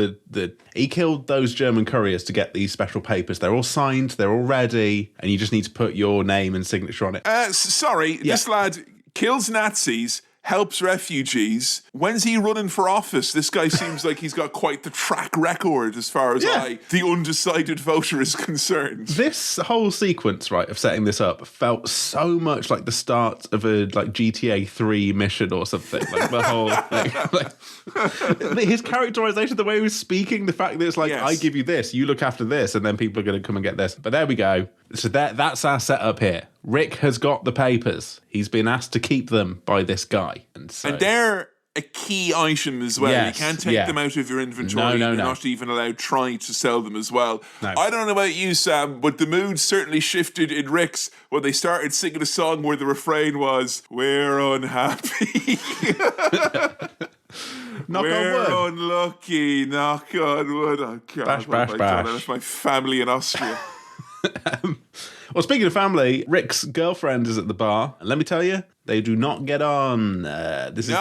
he killed those German couriers to get these special papers. They're all signed, they're all ready, and you just need to put your name and signature on it. This lad kills Nazis, helps refugees. When's he running for office? This guy seems like he's got quite the track record as far as the undecided voter, is concerned. This whole sequence, right, of setting this up felt so much like the start of a GTA 3 mission or something. Like the whole his characterization, the way he was speaking, the fact that it's like, I give you this, you look after this, and then people are going to come and get this. But there we go. So that's our setup here. Rick has got the papers. He's been asked to keep them by this guy. And they're a key item as well. You can't take them out of your inventory. You're not even allowed trying to sell them as well. No. I don't know about you, Sam, but the mood certainly shifted in Rick's when they started singing a song where the refrain was, "We're unhappy." We're unlucky. Knock on wood. Oh, God. Bash, bash, bash. That's my family in Austria. Well, speaking of family, Rick's girlfriend is at the bar. And let me tell you, they do not get on. This is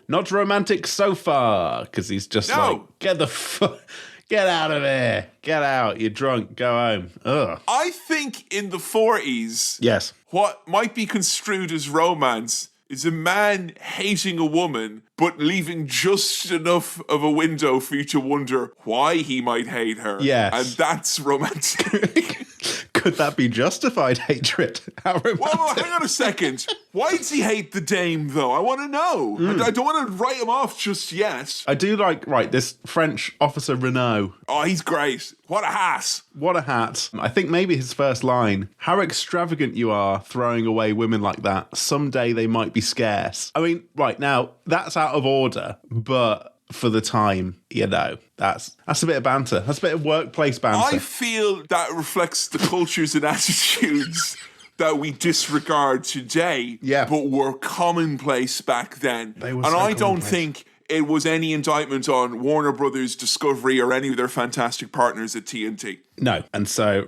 not romantic so far, because he's just like, get out of here. Get out. You're drunk. Go home. Ugh. I think in the 40s, yes, what might be construed as romance is a man hating a woman, but leaving just enough of a window for you to wonder why he might hate her. Yes. And that's romantic. Could that be justified hatred? How romantic. Well, hang on a second. Why does he hate the dame, though? I want to know. I don't want to write him off just yet. I do like, this French officer Renault. Oh, he's great. What a hat. What a hat. I think maybe his first line, how extravagant you are throwing away women like that. Someday they might be scarce. I mean, right now, that's out of order, but for the time, that's a bit of banter. That's a bit of workplace banter. I feel that reflects the cultures and attitudes that we disregard today, but were commonplace back then. I don't think it was any indictment on Warner Brothers, Discovery, or any of their fantastic partners at TNT. No. And so,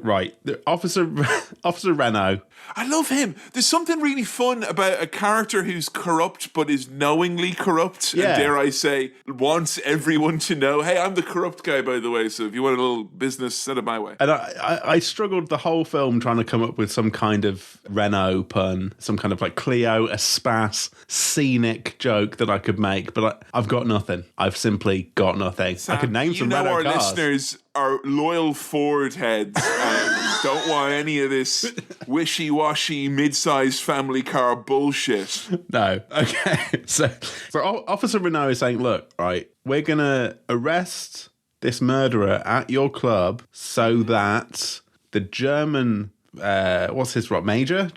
Officer Renault. I love him. There's something really fun about a character who's corrupt but is knowingly corrupt. And dare I say, wants everyone to know, hey, I'm the corrupt guy, by the way, so if you want a little business, send it my way. And I struggled the whole film trying to come up with some kind of Renault pun, some kind of Cleo, Espas, scenic joke that I could make, but I've got nothing. I've simply got nothing. Sam, I could name some Renault cars. Our listeners are loyal Ford heads and don't want any of this wishy-washy mid-sized family car bullshit. No. Okay. So Officer Renault is saying, look, we're going to arrest this murderer at your club so that the German, German major?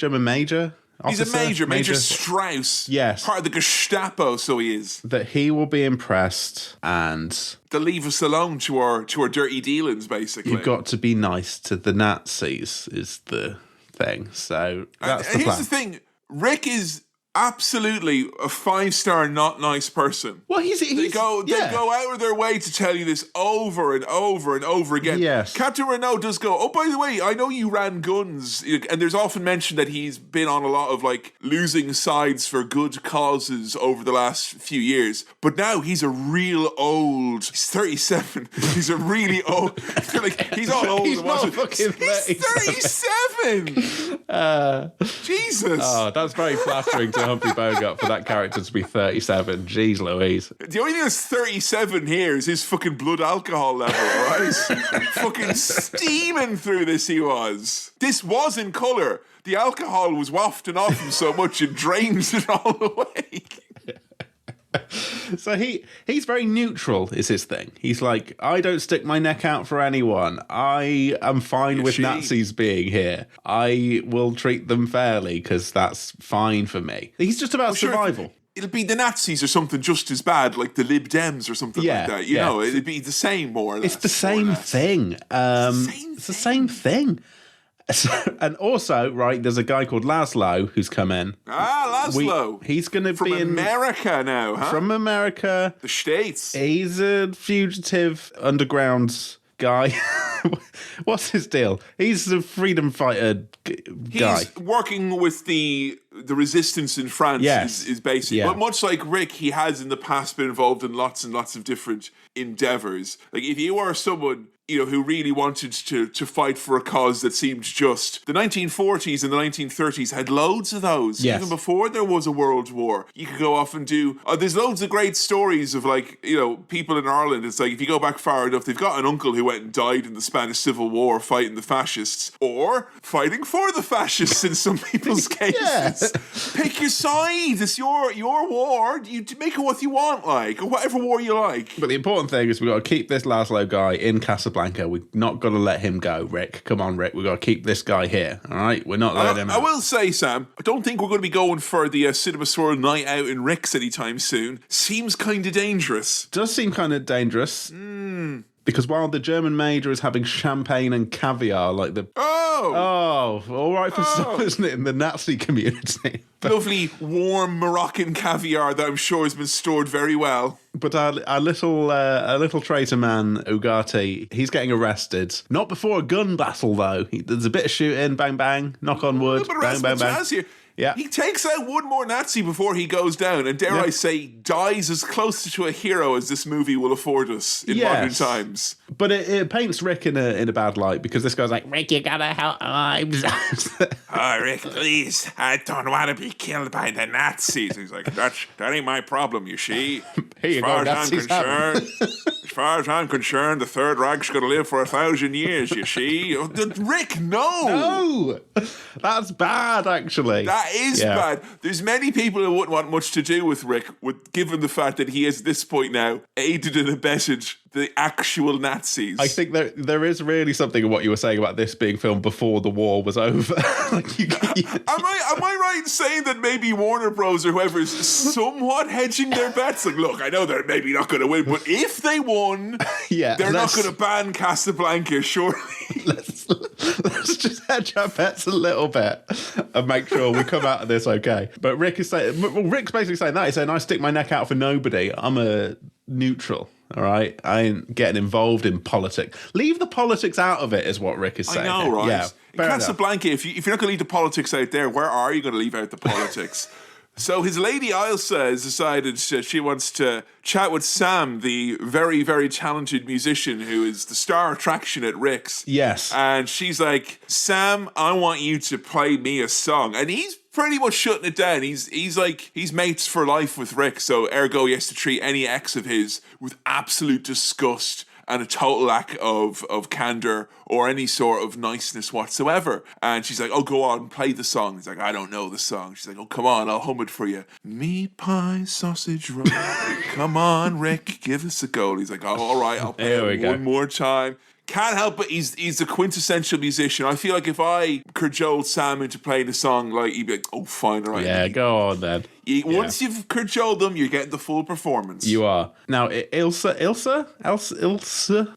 He's Officer, a Major Strauss. Yes. Part of the Gestapo, so he is. That he will be impressed and... They'll leave us alone to our dirty dealings, basically. You've got to be nice to the Nazis, is the thing. So that's the plan. Here's the thing. Rick is absolutely a 5-star not nice person. Well, they go out of their way to tell you this over and over and over again. Yes. Captain Renault does go, oh, by the way, I know you ran guns. And there's often mention that he's been on a lot of losing sides for good causes over the last few years. But now he's a real old, he's 37. He's a really old, he's all old. He's not fucking 37. Jesus. Oh, that's very flattering to Humphrey Bogart for that character to be 37. Jeez Louise. The only thing that's 37 here is his fucking blood alcohol level, right? Fucking steaming through this he was. This was in colour. The alcohol was wafting off him so much it drains it all away. So he's very neutral is his thing. He's like, I don't stick my neck out for anyone. I am fine with Nazis being here. I will treat them fairly because that's fine for me. He's just about survival. It'll be the Nazis or something just as bad, like the Lib Dems or something like that. You know, it'd be the same more or less. It's the same thing. It's the same thing. And also, there's a guy called Laszlo who's come in. Laszlo. He's going to be in America now, huh? From America. The States. He's a fugitive underground guy. What's his deal? He's a freedom fighter guy. He's working with the resistance in France is basic. Yeah. But much like Rick, he has in the past been involved in lots and lots of different endeavours. If you are someone who really wanted to fight for a cause that seemed just. The 1940s and the 1930s had loads of those. Yes. Even before there was a world war. You could go off and do... there's loads of great stories of people in Ireland. It's if you go back far enough, they've got an uncle who went and died in the Spanish Civil War fighting the fascists. Or fighting for the fascists in some people's cases. Pick your side. It's your war. You make it what you want, or whatever war you like. But the important thing is we've got to keep this Laszlo guy in Casablanca. We've not got to let him go, Rick. Come on, Rick. We've got to keep this guy here, all right? We're not letting him out. I will say, Sam, I don't think we're going to be going for the Cinema Swirl night out in Rick's anytime soon. Seems kind of dangerous. Does seem kind of dangerous. Because while the German major is having champagne and caviar, all right for some, isn't it, in the Nazi community? Lovely, warm Moroccan caviar that I'm sure has been stored very well. But our little traitor man, Ugarte, he's getting arrested. Not before a gun battle, though. There's a bit of shooting, bang, bang, knock on wood, bang, bang, bang. Here. Yeah. He takes out one more Nazi before he goes down, and dare I say, dies as close to a hero as this movie will afford us in modern times. But it paints Rick in a bad light, because this guy's like, Rick, you gotta help lives. Oh, Rick, please, I don't want to be killed by the Nazis. He's like, that ain't my problem, you see. Here you go, Nazis. As far as I'm concerned, the Third Reich's going to live for 1,000 years, you see. Rick, no! No! That's bad, actually. That is bad. There's many people who wouldn't want much to do with Rick, given the fact that he has, at this point now, aided and abetted the actual Nazis. I think there is really something in what you were saying about this being filmed before the war was over. Am I right in saying that maybe Warner Bros. Or whoever is somewhat hedging their bets? Like, look, I know they're maybe not going to win, but if they won, they're not going to ban Casablanca, surely. Let's just hedge our bets a little bit and make sure we come out of this okay. But Rick's basically saying that. He's saying, I stick my neck out for nobody. I'm a neutral. All right, I ain't getting involved in politics. Leave the politics out of it, is what Rick is saying. I know, right? Yeah, in Casablanca, if you're not going to leave the politics out there, where are you going to leave out the politics? So his lady Ilsa has decided she wants to chat with Sam, the very, very talented musician who is the star attraction at Rick's. Yes. And she's like, Sam, I want you to play me a song. And he's pretty much shutting it down. He's mates for life with Rick, so ergo he has to treat any ex of his with absolute disgust and a total lack of candor or any sort of niceness whatsoever. And she's like, oh, go on, play the song. He's like, I don't know the song. She's like, oh, come on, I'll hum it for you. Meat pie, sausage roll. Come on, Rick, give us a go. He's like, oh, all right, I'll play it one more time. Can't help but he's a quintessential musician. I feel like if I cajoled Sam into playing a song, like he'd be like, oh, fine, all right. Yeah, go on then. Once you've cajoled them, you're getting the full performance. You are. Now, Ilsa,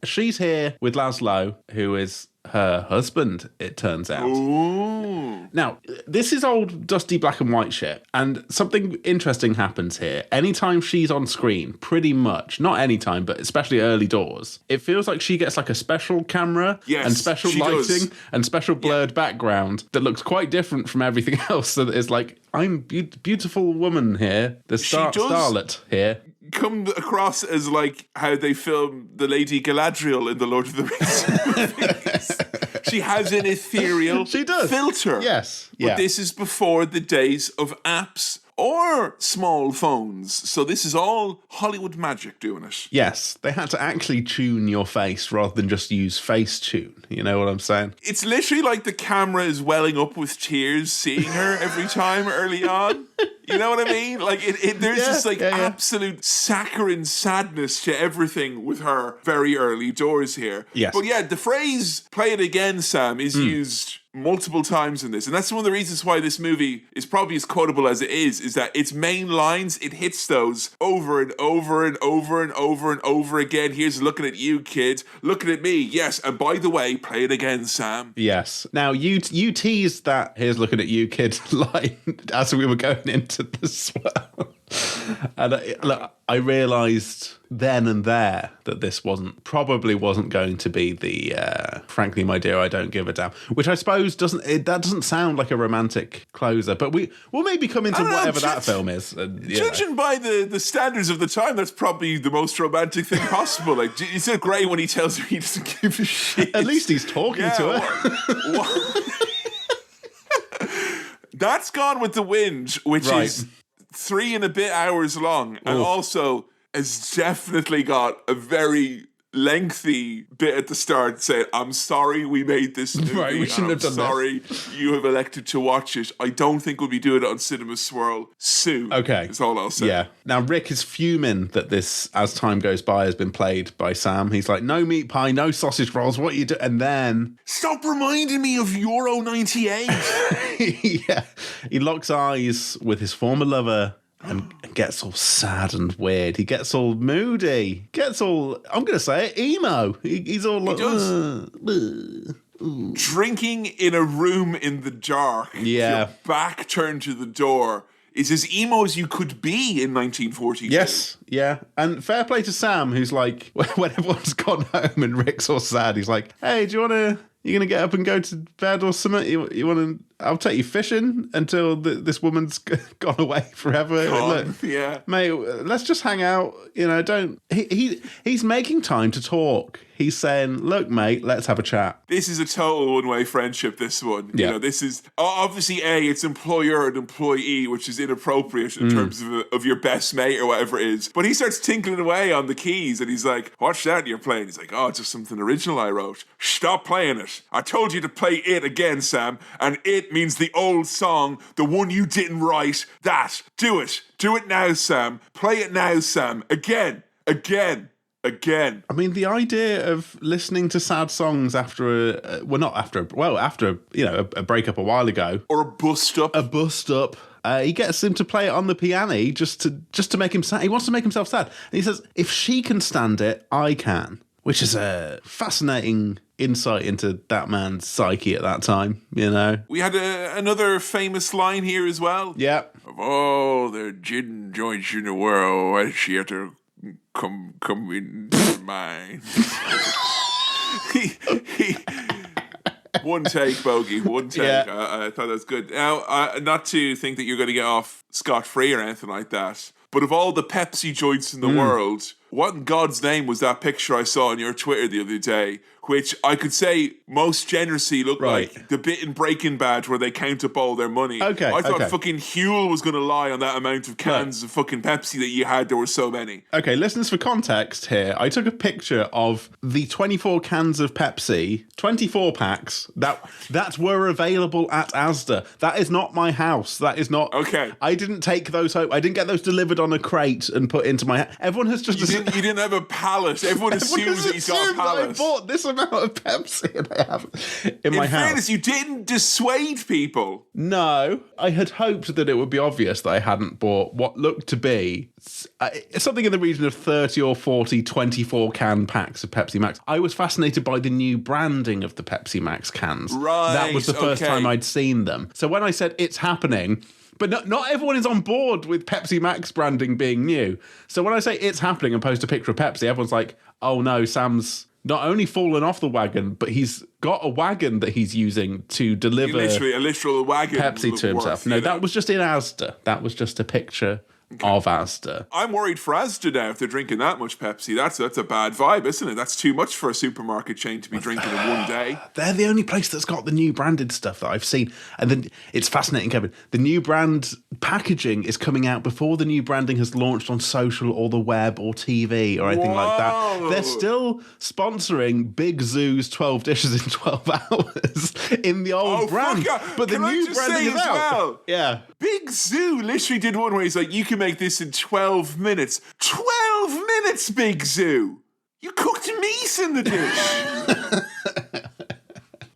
she's here with Laszlo, who is her husband, it turns out. Ooh. Now, this is old dusty black and white shit, and something interesting happens here. Anytime she's on screen, pretty much, not anytime, but especially early doors, it feels like she gets like a special camera and special lighting and special blurred background that looks quite different from everything else. So that it's like, I'm beautiful woman here, the starlet here. Come across as like how they film the Lady Galadriel in the Lord of the Rings movies. She has an ethereal filter. Yes. But this is before the days of apps or small phones. So this is all Hollywood magic doing it. Yes, they had to actually tune your face rather than just use Facetune. You know what I'm saying? It's literally like the camera is welling up with tears seeing her every time early on. You know what I mean? Like there's this absolute saccharine sadness to everything with her very early doors here. Yes. But yeah, the phrase "play it again, Sam" is used multiple times in this, and that's one of the reasons why this movie is probably as quotable as it is that its main lines, it hits those over and over and over and over and over again. Here's looking at you, kid, looking at me, yes, and by the way, play it again, Sam. Yes. Now you teased that here's looking at you, kid line as we were going into the swell. And I realised then and there that this probably wasn't going to be the frankly, my dear, I don't give a damn, which I suppose doesn't sound like a romantic closer, but we'll maybe come into whatever that film is. Judging by the standards of the time, that's probably the most romantic thing possible. Like, it's so great when he tells her he doesn't give a shit. At least he's talking to her. That's Gone with the Wind, which is 3 and a bit hours long, and also has definitely got a very lengthy bit at the start saying, I'm sorry we made this movie. Right, we shouldn't have done sorry you have elected to watch it. I don't think we'll be doing it on Cinema Swirl soon. Okay. That's all I'll say. Yeah. Now, Rick is fuming that this, as time goes by, has been played by Sam. He's like, no meat pie, no sausage rolls, what you do? And then... Stop reminding me of Euro 98. Yeah. He locks eyes with his former lover and gets all sad and weird. He gets all moody. Gets all, I'm going to say it, emo. He's all like... Drinking in a room in the dark. Yeah. Your back turned to the door. Is as emo as you could be in 1942. Yes, yeah. And fair play to Sam, who's like, when everyone's gone home and Rick's all sad, he's like, hey, you going to get up and go to bed or something? You want to... I'll take you fishing until this woman's gone away forever. Look, yeah. Mate, let's just hang out. You know, don't... He's making time to talk. He's saying, look, mate, let's have a chat. This is a total one-way friendship, this one. Yeah. You know, this is... Obviously, it's employer and employee, which is inappropriate in terms of your best mate or whatever it is. But he starts tinkling away on the keys, and he's like, what's that you're playing? He's like, it's just something original I wrote. Stop playing it. I told you to play it again, Sam, and it means the old song, the one you didn't write. That. Do it. Do it now, Sam. Play it now, Sam. Again. Again. I mean, the idea of listening to sad songs after after a breakup a while ago, or a bust up. He gets him to play it on the piano just to make him sad. He wants to make himself sad, and he says, "If she can stand it, I can," which is a fascinating insight into that man's psyche at that time. You know, we had another famous line here as well. Yeah, of all the gin joints in the world, why she had to come into mine. he one take, Bogey. One take. Yeah. I thought that was good. Now, not to think that you're going to get off scot-free or anything like that, but of all the Pepsi joints in the world, what in God's name was that picture I saw on your Twitter the other day, which I could say most generously looked like the bit in Breaking Bad where they count up all their money. Okay, I thought fucking Huel was going to lie on that amount of cans of fucking Pepsi that you had. There were so many. Okay, listeners, for context here, I took a picture of the 24 cans of Pepsi, 24 packs, that were available at Asda. That is not my house. That is not... Okay. I didn't take those home. I didn't get those delivered on a crate and put into my... Everyone has just... You didn't have a pallet. Everyone assumes that he's got a pallet. I bought this amount of Pepsi and I have in my house. In fairness, you didn't dissuade people. No. I had hoped that it would be obvious that I hadn't bought what looked to be something in the region of 30 or 40 24-can packs of Pepsi Max. I was fascinated by the new branding of the Pepsi Max cans. Right. That was the first time I'd seen them. So when I said it's happening... But not everyone is on board with Pepsi Max branding being new. So when I say it's happening and post a picture of Pepsi, everyone's like, oh no, Sam's not only fallen off the wagon, but he's got a wagon that he's using to deliver a literal wagon Pepsi to himself. No, that was just in Asda. That was just a picture of Asda. I'm worried for Asda now if they're drinking that much Pepsi. That's a bad vibe, isn't it? That's too much for a supermarket chain to be drinking in one day. They're the only place that's got the new branded stuff that I've seen. And then it's fascinating, Kevin. The new brand packaging is coming out before the new branding has launched on social or the web or TV or anything like that. They're still sponsoring Big Zoo's 12 dishes in 12 hours in the old brand. But the new branding is out. Well, yeah. Big Zoo literally did one where he's like, you can make this in 12 minutes. 12 minutes, Big Zoo! You cooked meat in the dish!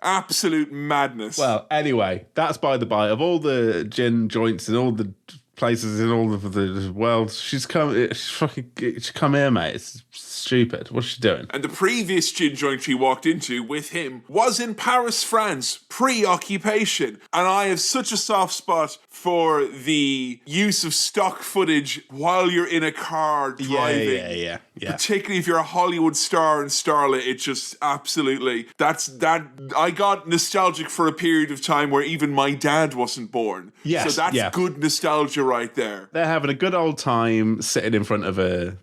Absolute madness. Well, anyway, that's by the by. Of all the gin joints and all the places in all of the world, she's come here, mate. It's stupid. What's she doing? And the previous gin joint she walked into with him was in Paris, France, pre-occupation. And I have such a soft spot for the use of stock footage while you're in a car driving. Yeah. Particularly if you're a Hollywood star and starlet, it just absolutely... I got nostalgic for a period of time where even my dad wasn't born. Yes, so that's good nostalgia right there. They're having a good old time sitting in front of a,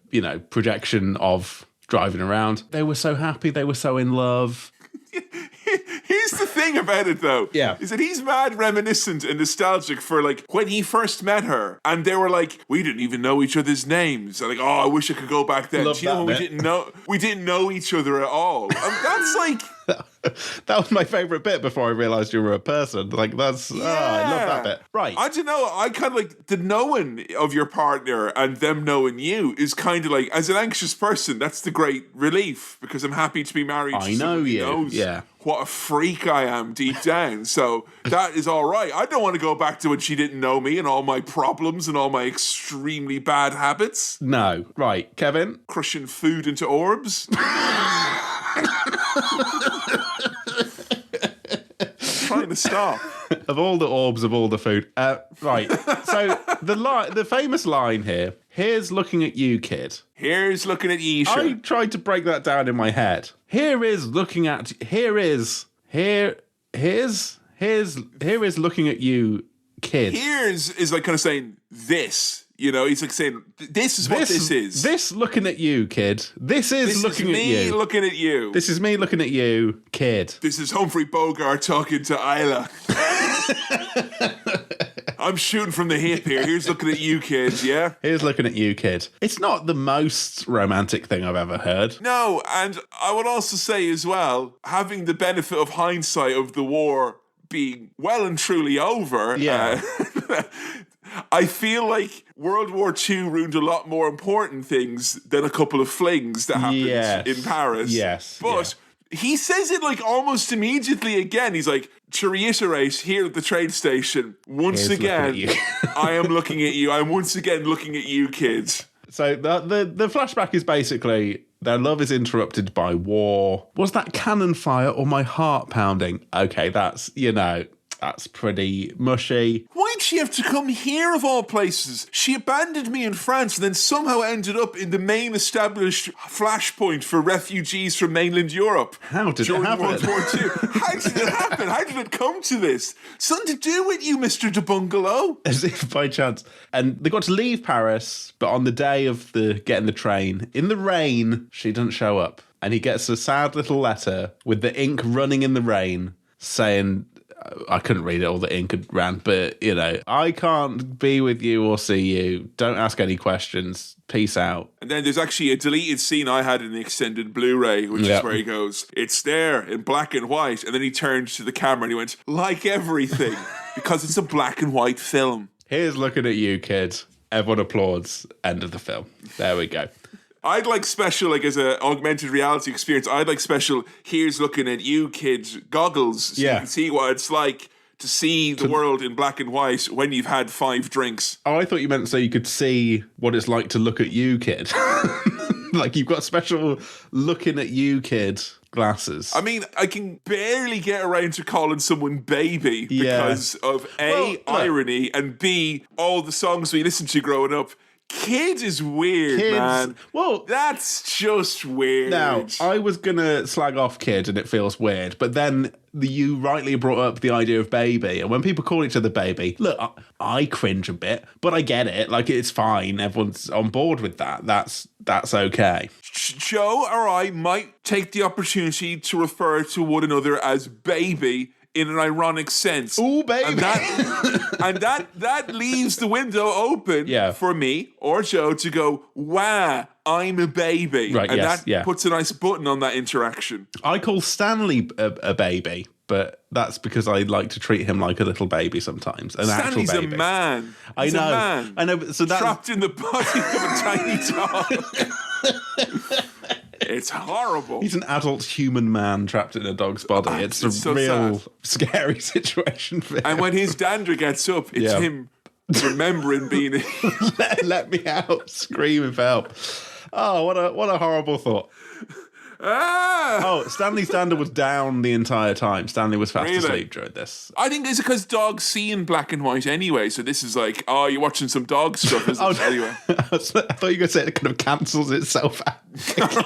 projection of driving around. They were so happy. They were so in love. Here's the thing about it, though. Yeah. Is that he's mad reminiscent and nostalgic for, when he first met her. And they were like, we didn't even know each other's names. And I wish I could go back then. We didn't know each other at all. And that's like... That was my favourite bit before I realised you were a person. I love that bit. Right. I don't know. I kind of the knowing of your partner and them knowing you is kind of as an anxious person, that's the great relief because I'm happy to be married to someone who knows what a freak I am deep down. So that is all right. I don't want to go back to when she didn't know me and all my problems and all my extremely bad habits. No. Right. Kevin? Crushing food into orbs. Trying to stop. Of all the orbs of all the food. Right. So the famous line here, here's looking at you, kid. Here's looking at you. I tried to break that down in my head. Here's Here is looking at you, kid. Here's is like kind of saying this. You know, he's like saying, this is what this is. This looking at you, kid. This is looking at you. This is me looking at you. This is me looking at you, kid. This is Humphrey Bogart talking to Isla. I'm shooting from the hip here. Here's looking at you, kids, yeah? Here's looking at you, kid. It's not the most romantic thing I've ever heard. No, and I would also say as well, having the benefit of hindsight of the war being well and truly over, Yeah. I feel like World War II ruined a lot more important things than a couple of flings that happened in Paris. Yes. But he says it like almost immediately again. He's like, to reiterate, here at the train station, once again, I am looking at you. I'm once again looking at you, kids. So the flashback is basically their love is interrupted by war. Was that cannon fire or my heart pounding? Okay, that's pretty mushy. Why'd she have to come here of all places? She abandoned me in France and then somehow ended up in the main established flashpoint for refugees from mainland Europe. How did it happen? World War II. How did it happen? How did it come to this? Something to do with you, Mr. de Bungalow. As if by chance. And they got to leave Paris, but on the day of getting the train, in the rain, she doesn't show up. And he gets a sad little letter with the ink running in the rain saying... I couldn't read it, all the ink had ran, but, I can't be with you or see you. Don't ask any questions. Peace out. And then there's actually a deleted scene I had in the extended Blu-ray, which is where he goes, it's there in black and white. And then he turned to the camera and he went, like everything, because it's a black and white film. Here's looking at you, kid. Everyone applauds. End of the film. There we go. I'd like special, like as an augmented reality experience, I'd like special, here's looking at you, kids, goggles, so you can see what it's like to see the world in black and white when you've had 5 drinks. Oh, I thought you meant so you could see what it's like to look at you, kid. Like you've got special looking at you, kid glasses. I mean, I can barely get around to calling someone baby because of A, irony, and B, all the songs we listened to growing up. Kids is weird, man. Well, that's just weird. Now, I was going to slag off kid and it feels weird, but then you rightly brought up the idea of baby. And when people call each other baby, look, I cringe a bit, but I get it. Like, it's fine. Everyone's on board with that. That's okay. Joe or I might take the opportunity to refer to one another as baby in an ironic sense. Ooh, baby. And that leaves the window open for me or Joe to go, wow, I'm a baby. Right, and that puts a nice button on that interaction. I call Stanley a baby, but that's because I like to treat him like a little baby sometimes. Stanley's a man. I know. So that's trapped in the body of a tiny dog. It's horrible. He's an adult human man trapped in a dog's body. It's a so real scary situation for him. And when his dander gets up, it's him remembering being... let me out, screaming for help. Oh, what a horrible thought. Oh, Stanley's dander was down the entire time. Stanley was fast asleep during this. I think it's because dogs see in black and white anyway, so this is like, oh, you're watching some dog stuff, isn't it? Anyway. I thought you were going to say it kind of cancels itself out.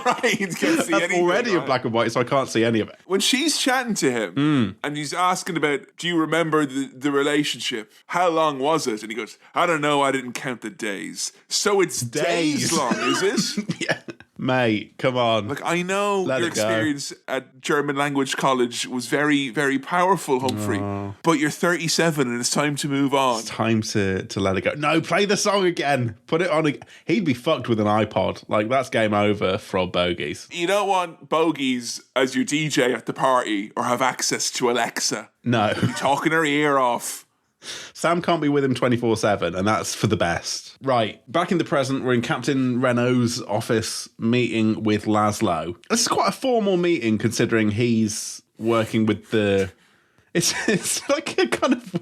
Right, you can't see That's already in black and white, so I can't see any of it. When she's chatting to him, and he's asking about, do you remember the relationship? How long was it? And he goes, I don't know, I didn't count the days. So it's days long, is it? Yeah. Mate, come on. Look, I know your experience at German language college was very, very powerful, Humphrey. But you're 37 and it's time to move on. It's time to let it go. No, play the song again. Put it on again. He'd be fucked with an iPod. Like, that's game over for bogies. You don't want bogies as your DJ at the party or have access to Alexa. No. You're talking her ear off. Sam can't be with him 24/7, and that's for the best. Right, back in the present, we're in Captain Renault's office meeting with Laszlo. This is quite a formal meeting, considering he's working with the... It's like a kind of...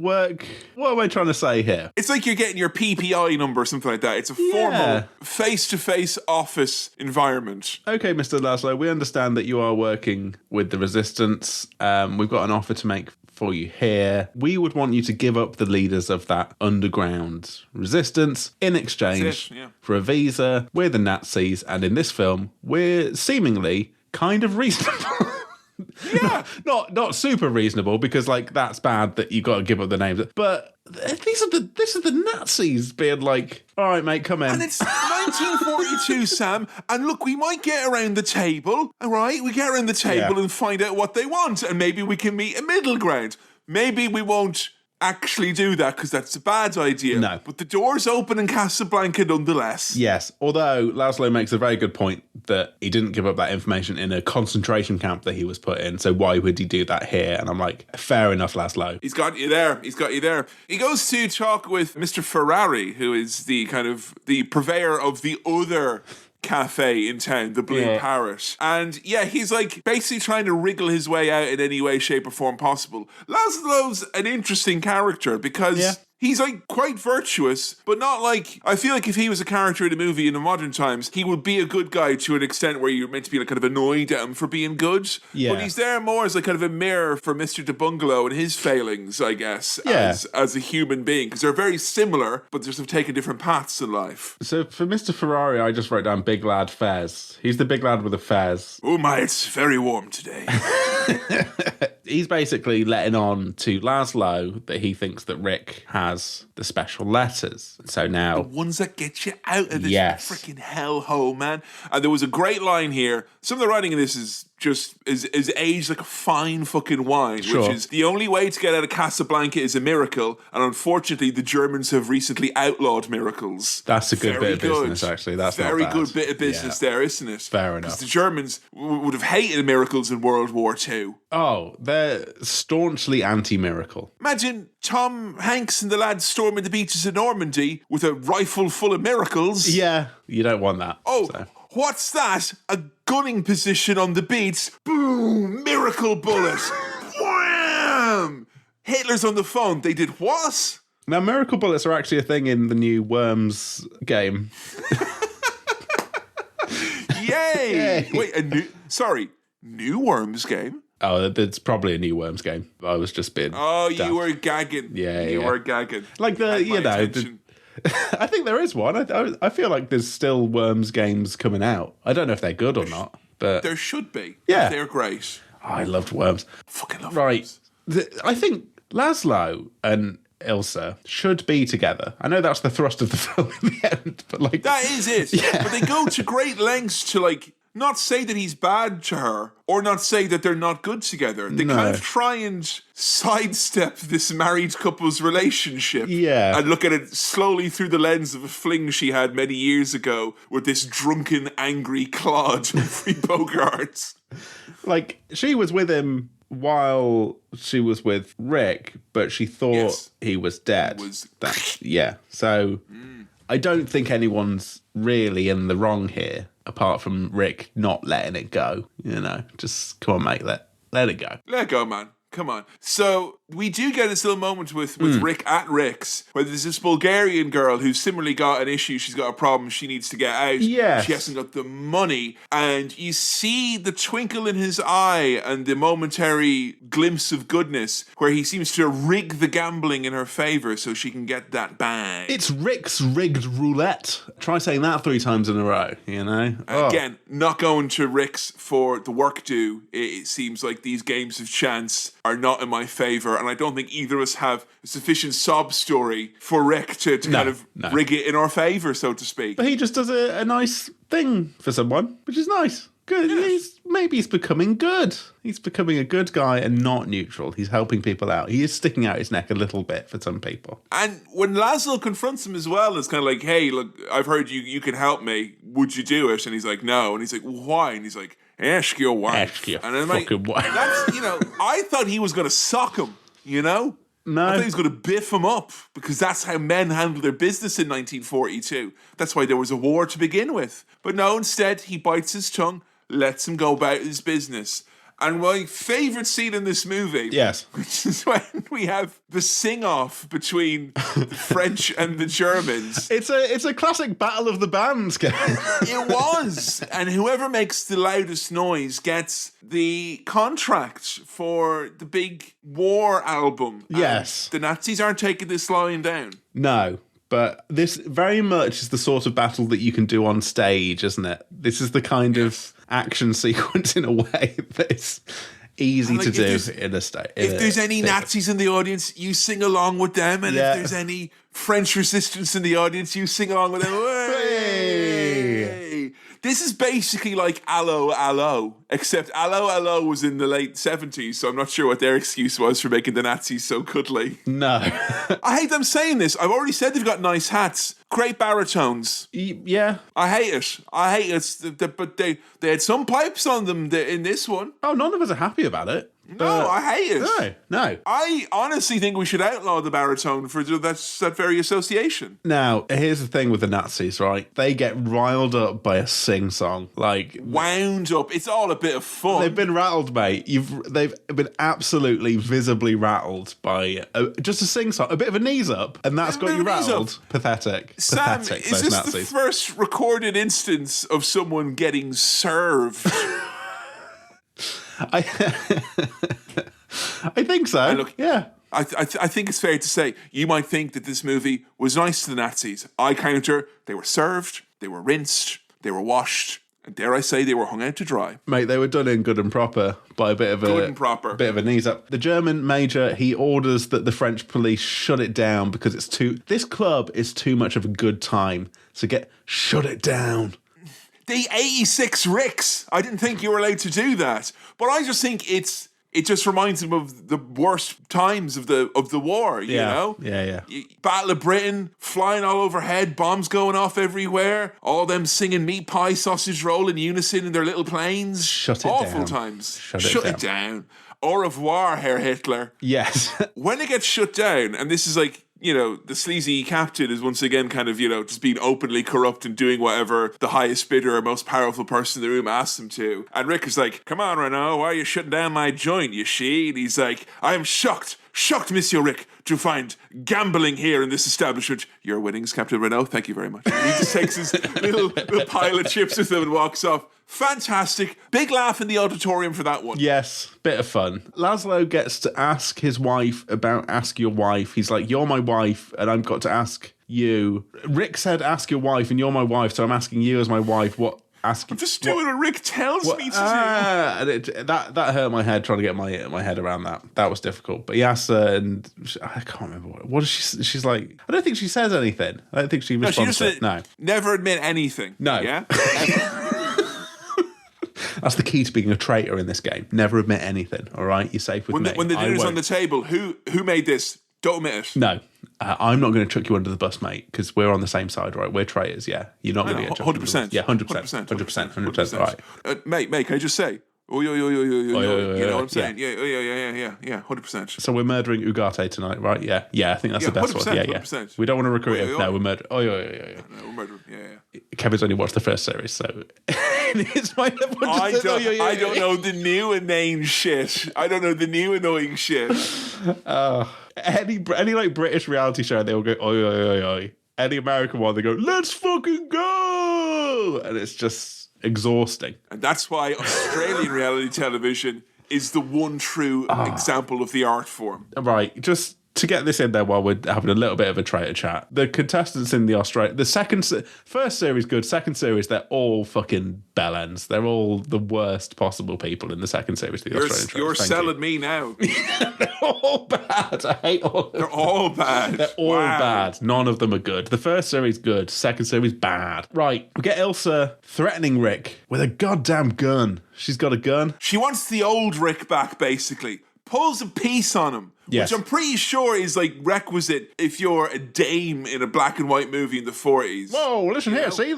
work... What am I trying to say here? It's like you're getting your PPI number or something like that. It's a formal, face-to-face office environment. Okay, Mr. Laszlo, we understand that you are working with the Resistance. We've got an offer to make for you here. We would want you to give up the leaders of that underground resistance in exchange for a visa. We're the Nazis, and in this film, we're seemingly kind of reasonable. Yeah. Not super reasonable, because like that's bad that you got to give up the names. But this is the Nazis being like, all right, mate, come in. And it's 1942, Sam. And look, we might get around the table, all right? We get around the table and find out what they want, and maybe we can meet a middle ground. Maybe we won't actually do that because that's a bad idea. No. But the door's open in Casablanca nonetheless. Yes, although Laszlo makes a very good point that he didn't give up that information in a concentration camp that he was put in, so why would he do that here? And I'm like, fair enough, Laszlo. He's got you there. He goes to talk with Mr. Ferrari, who is the kind of the purveyor of the other cafe in town, the Blue Parrot. And yeah, he's like basically trying to wriggle his way out in any way, shape or form possible. Laszlo's an interesting character because he's like quite virtuous, but not like, I feel like if he was a character in a movie in the modern times, he would be a good guy to an extent where you're meant to be like kind of annoyed at him for being good. Yeah. But he's there more as like kind of a mirror for Mr. de Bungalow and his failings, I guess, as a human being. Because they're very similar, but just have taken different paths in life. So for Mr. Ferrari, I just wrote down Big Lad Fez. He's the big lad with the fez. Oh my, it's very warm today. He's basically letting on to Laszlo that he thinks that Rick has the special letters. So now... the ones that get you out of this freaking hellhole, man. And there was a great line here. Some of the writing in this is just is aged like a fine fucking wine, which is the only way to get out of Casablanca is a miracle, and unfortunately the Germans have recently outlawed miracles. That's a good bit of business, actually. That's very not bad. Good bit of business there, isn't it? Fair enough. Because the Germans would have hated miracles in World War II. Oh, they're staunchly anti-miracle. Imagine Tom Hanks and the lads storming the beaches of Normandy with a rifle full of miracles. Yeah, you don't want that. Oh, what's that? A gunning position on the beach. Boom! Miracle bullet. Wham! Hitler's on the phone. They did what? Now, miracle bullets are actually a thing in the new Worms game. Yay! Wait, new Worms game? Oh, it's probably a new Worms game. I was just being... oh, you were gagging. You were gagging. Like I think there is one. I feel like there's still Worms games coming out. I don't know if they're good or not, but... there should be. Yeah. They're great. Oh, I loved Worms. Fucking love Worms. I think Laszlo and Ilsa should be together. I know that's the thrust of the film in the end, but like... that is it. Yeah. But they go to great lengths to like... not say that he's bad to her, or not say that they're not good together. They kind of try and sidestep this married couple's relationship. Yeah. And look at it slowly through the lens of a fling she had many years ago with this drunken, angry Claude Humphrey Bogart. Like, she was with him while she was with Rick, but she thought he was dead. So I don't think anyone's really in the wrong here, apart from Rick not letting it go. You know, just come on, mate, let it go. Let it go, man. Come on. So we do get this little moment with Rick at Rick's, where there's this Bulgarian girl who's similarly got an issue. She's got a problem. She needs to get out. Yes. She hasn't got the money. And you see the twinkle in his eye and the momentary glimpse of goodness where he seems to rig the gambling in her favor so she can get that bag. It's Rick's rigged roulette. Try saying that 3 times in a row, you know? Again, not going to Rick's for the work due. It seems like these games of chance are not in my favor, and I don't think either of us have a sufficient sob story for Rick to kind of rig it in our favor, so to speak. But he just does a nice thing for someone, which is nice. Good. Yes. Maybe he's becoming good. He's becoming a good guy and not neutral. He's helping people out. He is sticking out his neck a little bit for some people. And when Laszlo confronts him as well, it's kind of like, hey, look, I've heard you can help me. Would you do it? And he's like, no. And he's like, well, why? And he's like, ask your wife. Ask your and I'm fucking wife. That's, I thought he was going to sock him, No. I thought he was going to biff him up because that's how men handled their business in 1942. That's why there was a war to begin with. But no, instead, he bites his tongue, lets him go about his business. And my favourite scene in this movie, which is when we have the sing-off between the French and the Germans. It's a classic battle of the bands, guys. It was. And whoever makes the loudest noise gets the contract for the big war album. Yes. And the Nazis aren't taking this lying down. No. But this very much is the sort of battle that you can do on stage, isn't it? This is the kind of action sequence in a way that Easy like, to do in a state. If there's any Nazis in the audience, you sing along with them. And if there's any French resistance in the audience, you sing along with them. Hey! This is basically like Allo Allo, except Allo Allo was in the late 70s, so I'm not sure what their excuse was for making the Nazis so cuddly. No. I hate them saying this. I've already said they've got nice hats. Great baritones. Yeah. I hate it. But they had some pipes on them in this one. Oh, none of us are happy about it. No, I hate it. No. I honestly think we should outlaw the baritone for that very association. Now, here's the thing with the Nazis, right? They get riled up by a sing-song. Like, wound up. It's all a bit of fun. They've been rattled, mate. They've been absolutely visibly rattled by just a sing-song, a bit of a knees up, and that's got you rattled. Pathetic. Sam, Pathetic, is this Nazis. the first recorded instance of someone getting served? I think so. Look, yeah. I think it's fair to say you might think that this movie was nice to the Nazis. I counter, they were served, they were rinsed, they were washed, and dare I say they were hung out to dry. Mate, they were done in good and proper by a bit of a knees up. The German major, he orders that the French police shut it down because this club is too much of a good time. So shut it down. The 86 Ricks. I didn't think you were allowed to do that. But I just think it just reminds him of the worst times of the war, you know? Yeah. Battle of Britain, flying all overhead, bombs going off everywhere, all them singing meat pie, sausage roll in unison in their little planes. Shut it down. Awful times. Shut it down. Au revoir, Herr Hitler. Yes. When it gets shut down, and this is like, the sleazy captain is once again kind of, just being openly corrupt and doing whatever the highest bidder or most powerful person in the room asks him to. And Rick is like, come on, Renault, why are you shutting down my joint, you she? And he's like, I am shocked, Monsieur Rick, to find gambling here in this establishment. Your winnings, Captain Renault, thank you very much. And he just takes his little pile of chips with him and walks off. Fantastic. Big laugh in the auditorium for that one. Yes, bit of fun. Laszlo gets to ask his wife about ask your wife. He's like, you're my wife, and I've got to ask you. Rick said ask your wife, and you're my wife, so I'm asking you as my wife what... I'm just doing what Rick tells me to do. That hurt my head trying to get my head around that. That was difficult. But he asks her, and I can't remember what does she. She's like, I don't think she says anything. I don't think she responds. No. Never admit anything. No. Yeah. That's the key to being a traitor in this game. Never admit anything. All right, you're safe with me. When the dinner's on the table, who made this? Don't admit it. No. I'm not going to chuck you under the bus, mate, because we're on the same side, right? We're traitors, yeah. You're not going to get chucked 100%. Yeah, 100%. Right. Mate, can I just say? You know what I'm saying? Yeah, 100%. So we're murdering Ugarte tonight, right? Yeah, I think that's the best one. Yeah. 100%. We don't want to recruit him. No, we're murdering. No, we're murdering. Yeah. Kevin's only watched the first series, so it's my. I don't know the new inane shit. I don't know the new annoying shit. Any like British reality show, they all go oi oi oi oi. Any American one, they go let's fucking go, and it's just exhausting. And that's why Australian reality television is the one true example of the art form. Right, just to get this in there while we're having a little bit of a traitor chat, the contestants in the first series good, second series they're all fucking bellends. They're all the worst possible people in the second series. You're selling me now. They're all bad. I hate all. They're all bad. They're all bad. None of them are good. The first series good, second series bad. Right, we get Ilsa threatening Rick with a goddamn gun. She's got a gun. She wants the old Rick back, basically. Pulls a piece on him. Yes. Which I'm pretty sure is like requisite if you're a dame in a black and white movie in the 40s. Whoa, listen here, see,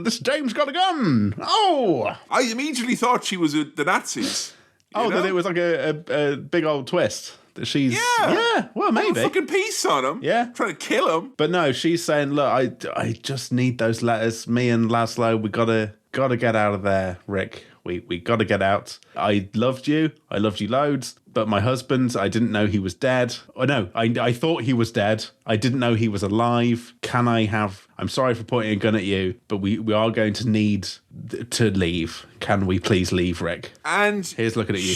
this dame's got a gun. Oh! I immediately thought she was the Nazis. That it was like a big old twist. That she's... Yeah, well, maybe. A fucking piece on him. Yeah. Trying to kill him. But no, she's saying, look, I just need those letters. Me and Laszlo, we gotta get out of there, Rick. We got to get out. I loved you loads, but my husband, I didn't know he was dead. Oh no, I thought he was dead. I didn't know he was alive. I'm sorry for pointing a gun at you, but we are going to need to leave. Can we please leave, Rick? And here's looking at you.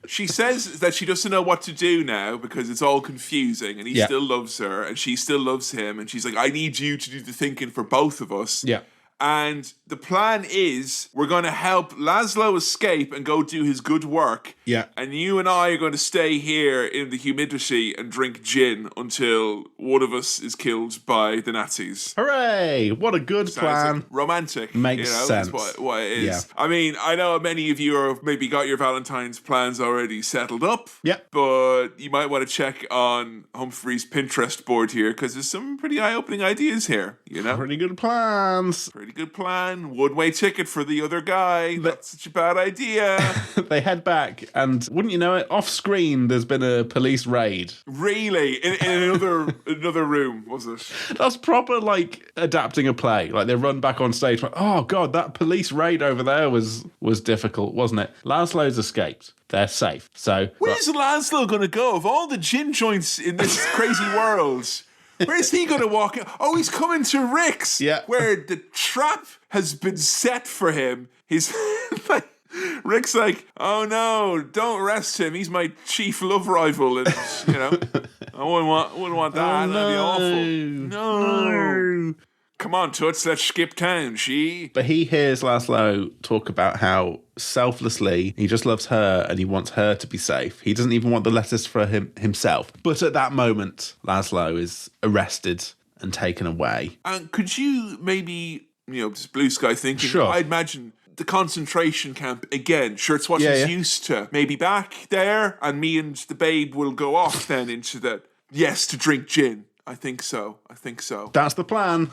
She says that she doesn't know what to do now because it's all confusing, and he still loves her and she still loves him, and she's like, I need you to do the thinking for both of us. Yeah. And the plan is we're going to help Laszlo escape and go do his good work. Yeah. And you and I are going to stay here in the humidity and drink gin until one of us is killed by the Nazis. Hooray! What a good plan. Like romantic. Makes sense. That's what it is. Yeah. I mean, I know many of you have maybe got your Valentine's plans already settled up. Yep. But you might want to check on Humphrey's Pinterest board here because there's some pretty eye-opening ideas here, Pretty good plans. Pretty good plan. One-way ticket for the other guy. That's such a bad idea. They head back, and wouldn't you know it, off screen there's been a police raid. Really? In another room, was it? That's proper like adapting a play. Like they run back on stage like, oh god, that police raid over there was difficult, wasn't it? Laszlo's escaped. They're safe. So where's Laszlo gonna go? Of all the gin joints in this crazy world, where's he gonna walk in? Oh, he's coming to Rick's, where the trap has been set for him. He's like, Rick's like, oh no, don't arrest him. He's my chief love rival, and I wouldn't want that. Oh, That'd be awful. No. Come on, Toots, let's skip town, she. But he hears Laszlo talk about how selflessly he just loves her and he wants her to be safe. He doesn't even want the letters for himself. But at that moment, Laszlo is arrested and taken away. And could you maybe, just blue sky thinking, sure. I'd imagine the concentration camp again. Sure, it's what she's used to. Maybe back there, and me and the babe will go off then into the to drink gin. I think so. That's the plan.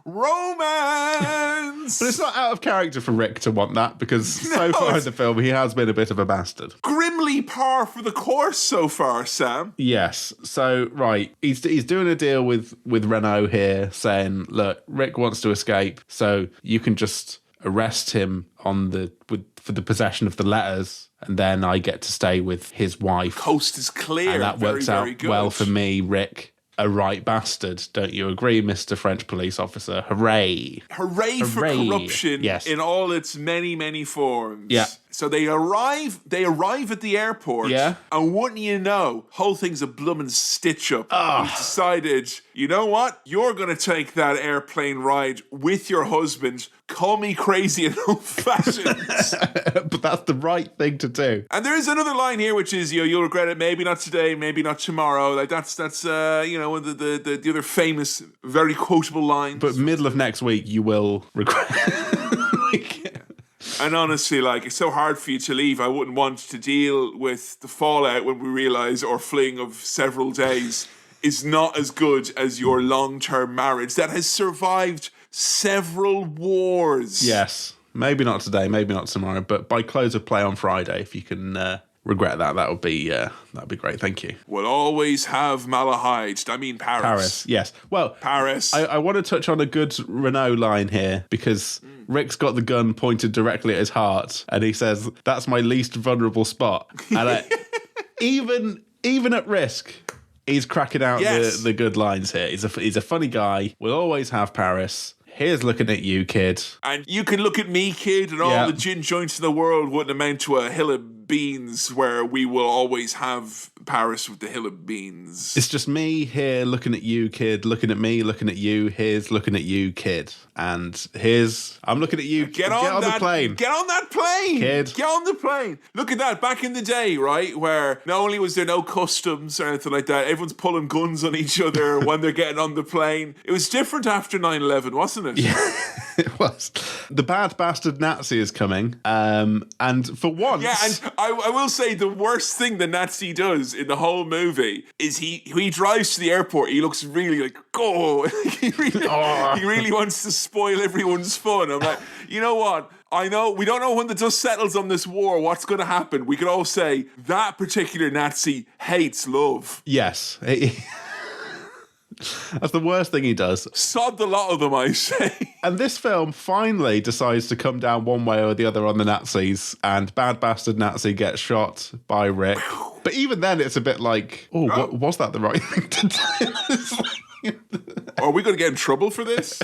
Romance! But it's not out of character for Rick to want that, because so far in the film, he has been a bit of a bastard. Grimly par for the course so far, Sam. Yes. So, right, he's doing a deal with Renault here, saying, look, Rick wants to escape, so you can just arrest him for the possession of the letters, and then I get to stay with his wife. Coast is clear. And that works out well for me, Rick. A right bastard. Don't you agree, Mr. French police officer? Hooray. Hooray for corruption in all its many, many forms. Yeah. So they arrive at the airport. Yeah. And wouldn't you know, whole thing's a bloomin' stitch up. Oh. He's decided, you know what? You're going to take that airplane ride with your husband. Call me crazy and old-fashioned. But that's the right thing to do. And there is another line here, which is, you'll regret it. Maybe not today, maybe not tomorrow. Like that's one of the other famous, very quotable lines. But middle of next week, you will regret. And honestly, it's so hard for you to leave. I wouldn't want to deal with the fallout when we realise our fling of several days is not as good as your long-term marriage that has survived several wars. Yes. Maybe not today, maybe not tomorrow, but by close of play on Friday, if you can regret that would be great. Thank you. We'll always have Malahide. I mean Paris. Paris, yes. Well, Paris. I want to touch on a good Renault line here, because Rick's got the gun pointed directly at his heart, and he says, "That's my least vulnerable spot." And even at risk, he's cracking out the good lines here. He's a funny guy. We'll always have Paris. Here's looking at you, kid. And you can look at me, kid, and all the gin joints in the world wouldn't amount to a hill of beans where we will always have Paris with the hill of beans. It's just me here looking at you, kid, looking at me, looking at you. Here's looking at you, kid. And I'm looking at you. Get on the plane. Get on that plane. Kid. Get on the plane. Look at that. Back in the day, right, where not only was there no customs or anything like that, everyone's pulling guns on each other when they're getting on the plane. It was different after 9/11, wasn't it? Yeah, it was. The bad bastard Nazi is coming. And for once... Yeah, and I will say the worst thing the Nazi does in the whole movie is he drives to the airport. He looks really like, he really wants to spoil everyone's fun. I'm like, you know what? I know we don't know when the dust settles on this war what's going to happen. We could all say that particular Nazi hates love. Yes. That's the worst thing he does. Sod the lot of them, I say. And this film finally decides to come down one way or the other on the Nazis, and bad bastard Nazi gets shot by Rick. But even then, it's a bit like, was that the right thing to do? Are we going to get in trouble for this?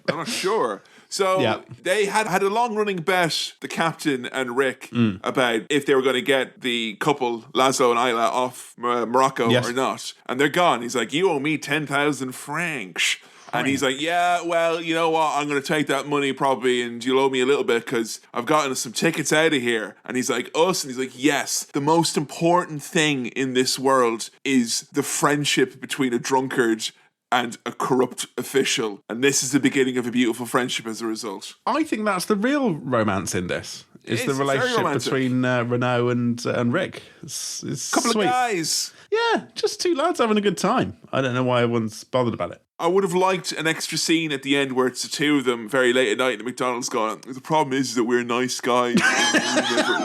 I'm not sure. So they had a long-running bet, the captain and Rick, about if they were going to get the couple, Laszlo and Isla, off Morocco or not. And they're gone. He's like, you owe me 10,000 francs. And he's like, yeah, well, you know what? I'm going to take that money probably and you'll owe me a little bit because I've gotten some tickets out of here. And he's like, us? And he's like, yes, the most important thing in this world is the friendship between a drunkard and a corrupt official. And this is the beginning of a beautiful friendship as a result. I think that's the real romance in this. It's the relationship between Renault and Rick. It's couple sweet. Of guys. Yeah, just two lads having a good time. I don't know why everyone's bothered about it. I would have liked an extra scene at the end where it's the two of them very late at night and McDonald's going, the problem is that we're nice guys.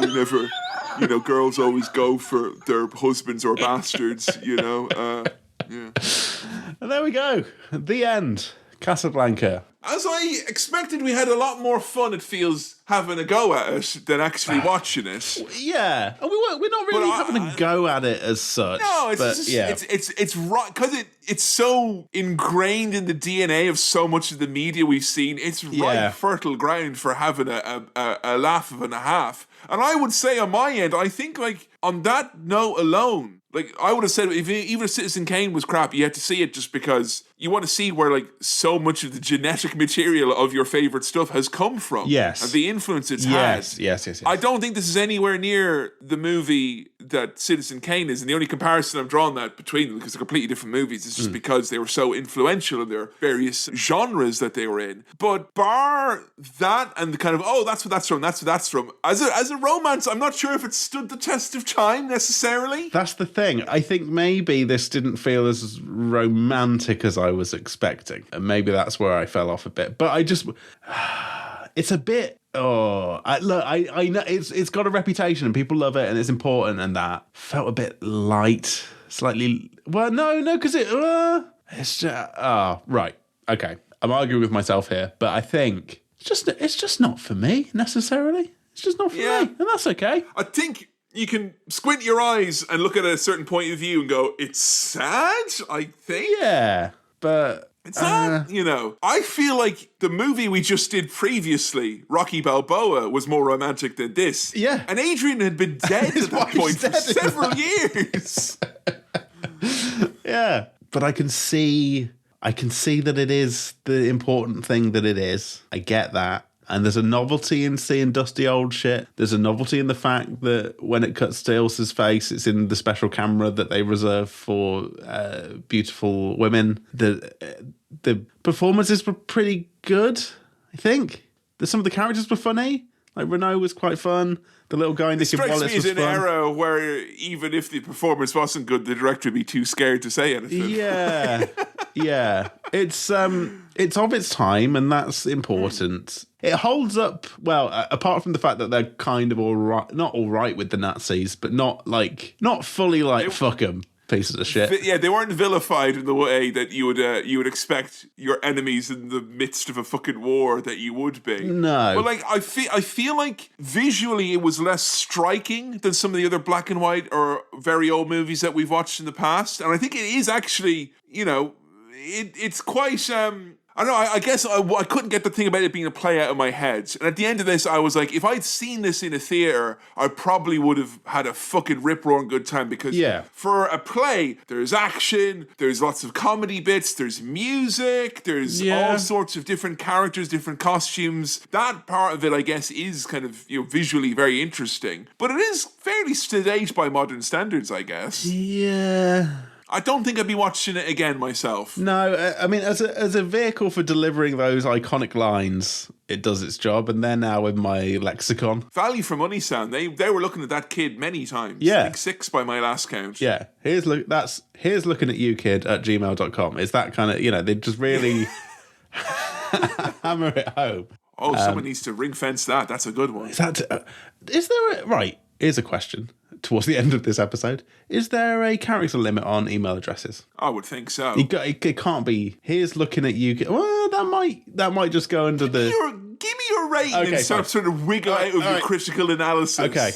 we never, you know, girls always go for their husbands or bastards, you know. Yeah. And there we go. The end. Casablanca. As I expected, we had a lot more fun, it feels, having a go at it than actually watching it. Yeah. We're not really having a go at it as such. No, it's right, because it's so ingrained in the DNA of so much of the media we've seen. It's right fertile ground for having a laugh and a half. And I would say on my end, I think, like, on that note alone, like, I would have said, even if Citizen Kane was crap, you had to see it just because you want to see where, like, so much of the genetic material of your favorite stuff has come from. Yes. And the influence it's had. Yes. I don't think this is anywhere near the movie that Citizen Kane is. And the only comparison I'm drawing that between them, because they're completely different movies, is just because they were so influential in their various genres that they were in. But bar that and the kind of, that's what that's from, as a romance, I'm not sure if it stood the test of time necessarily. That's the thing. I think maybe this didn't feel as romantic as I was expecting. And maybe that's where I fell off a bit. But I just... It's a bit... I know it's got a reputation and people love it and it's important and that. Felt a bit light. Slightly... Well, no, because it's just... right. Okay. I'm arguing with myself here. But I think it's just not for me, necessarily. It's just not for me. And that's okay. I think... You can squint your eyes and look at a certain point of view and go, it's sad, I think. Yeah, but... It's not, you know. I feel like the movie we just did previously, Rocky Balboa, was more romantic than this. Yeah. And Adrian had been dead at that point for several years. Yeah. But I can see that it is the important thing that it is. I get that. And there's a novelty in seeing dusty old shit. There's a novelty in the fact that when it cuts to Ilsa's face, it's in the special camera that they reserve for beautiful women. The performances were pretty good, I think. Some of the characters were funny. Like Renault was quite fun. The little guy Nicky Wallace was fun. It strikes me as an era where even if the performance wasn't good, the director would be too scared to say anything. Yeah, yeah. It's of its time, and that's important. It holds up well, apart from the fact that they're kind of all right, not all right with the Nazis, but not fully like fuck them. Pieces of shit. Yeah, they weren't vilified in the way that you would expect your enemies in the midst of a fucking war that you would be. No, but like I feel like visually it was less striking than some of the other black and white or very old movies that we've watched in the past, and I think it is actually, you know, it's quite. I don't know, I guess I couldn't get the thing about it being a play out of my head. And at the end of this, I was like, if I'd seen this in a theatre, I probably would have had a fucking rip-roaring good time because for a play, there's action, there's lots of comedy bits, there's music, there's all sorts of different characters, different costumes. That part of it, I guess, is kind of, you know, visually very interesting. But it is fairly sedate by modern standards, I guess. Yeah... I don't think I'd be watching it again myself. No, I mean, as a vehicle for delivering those iconic lines, it does its job, and they're now in my lexicon. Value for money, Sam. They were looking at that kid many times. Yeah. I think 6 by my last count. Yeah. Here's looking at you, kid, at gmail.com. It's that kind of, you know, they just really hammer it home. Oh, someone needs to ring fence that. That's a good one. Right, here's a question. Towards the end of this episode, is there a character limit on email addresses? I would think so. It can't be. Here's looking at you. Well, that might just go under the. Give me your rating and sort of wiggle out of your critical analysis. Okay.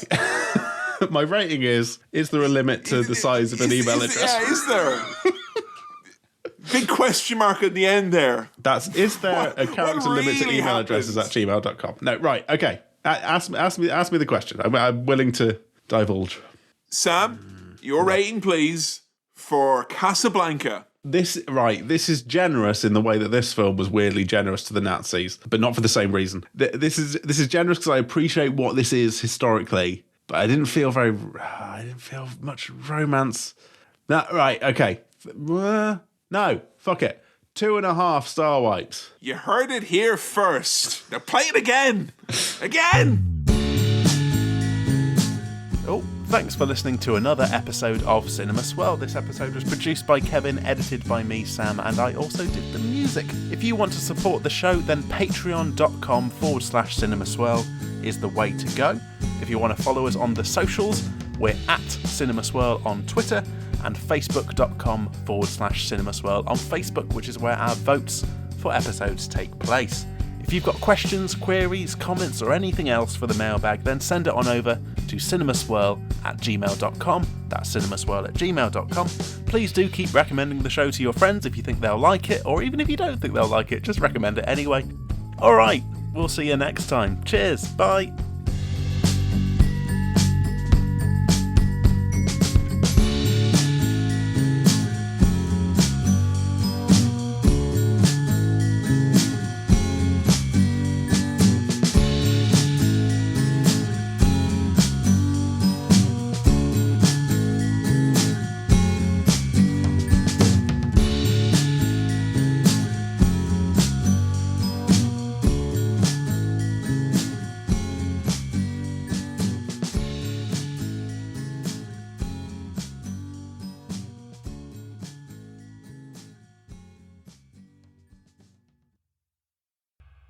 My rating is there a limit to the size of an email address? Yeah, is there? Big question mark at the end there. Is there a character limit to email addresses at gmail.com? No, right. Okay. Ask me the question. I'm willing to divulge. Sam, your rating, please, for Casablanca. This is generous in the way that this film was weirdly generous to the Nazis, but not for the same reason. This is generous because I appreciate what this is historically, but I didn't feel much romance. No, right, okay. No, fuck it. 2.5 star wipes. You heard it here first. Now play it again. Again. Oh, thanks for listening to another episode of Cinema Swirl. This episode was produced by Kevin, edited by me, Sam, and I also did the music. If you want to support the show, then patreon.com/cinemaswirl is the way to go. If you want to follow us on the socials, we're at CinemaSwirl on Twitter and facebook.com/CinemaSwirl on Facebook, which is where our votes for episodes take place. If you've got questions, queries, comments, or anything else for the mailbag, then send it on over to cinemaswirl@gmail.com. That's cinemaswirl@gmail.com. Please do keep recommending the show to your friends if you think they'll like it, or even if you don't think they'll like it, just recommend it anyway. Alright, we'll see you next time. Cheers, bye.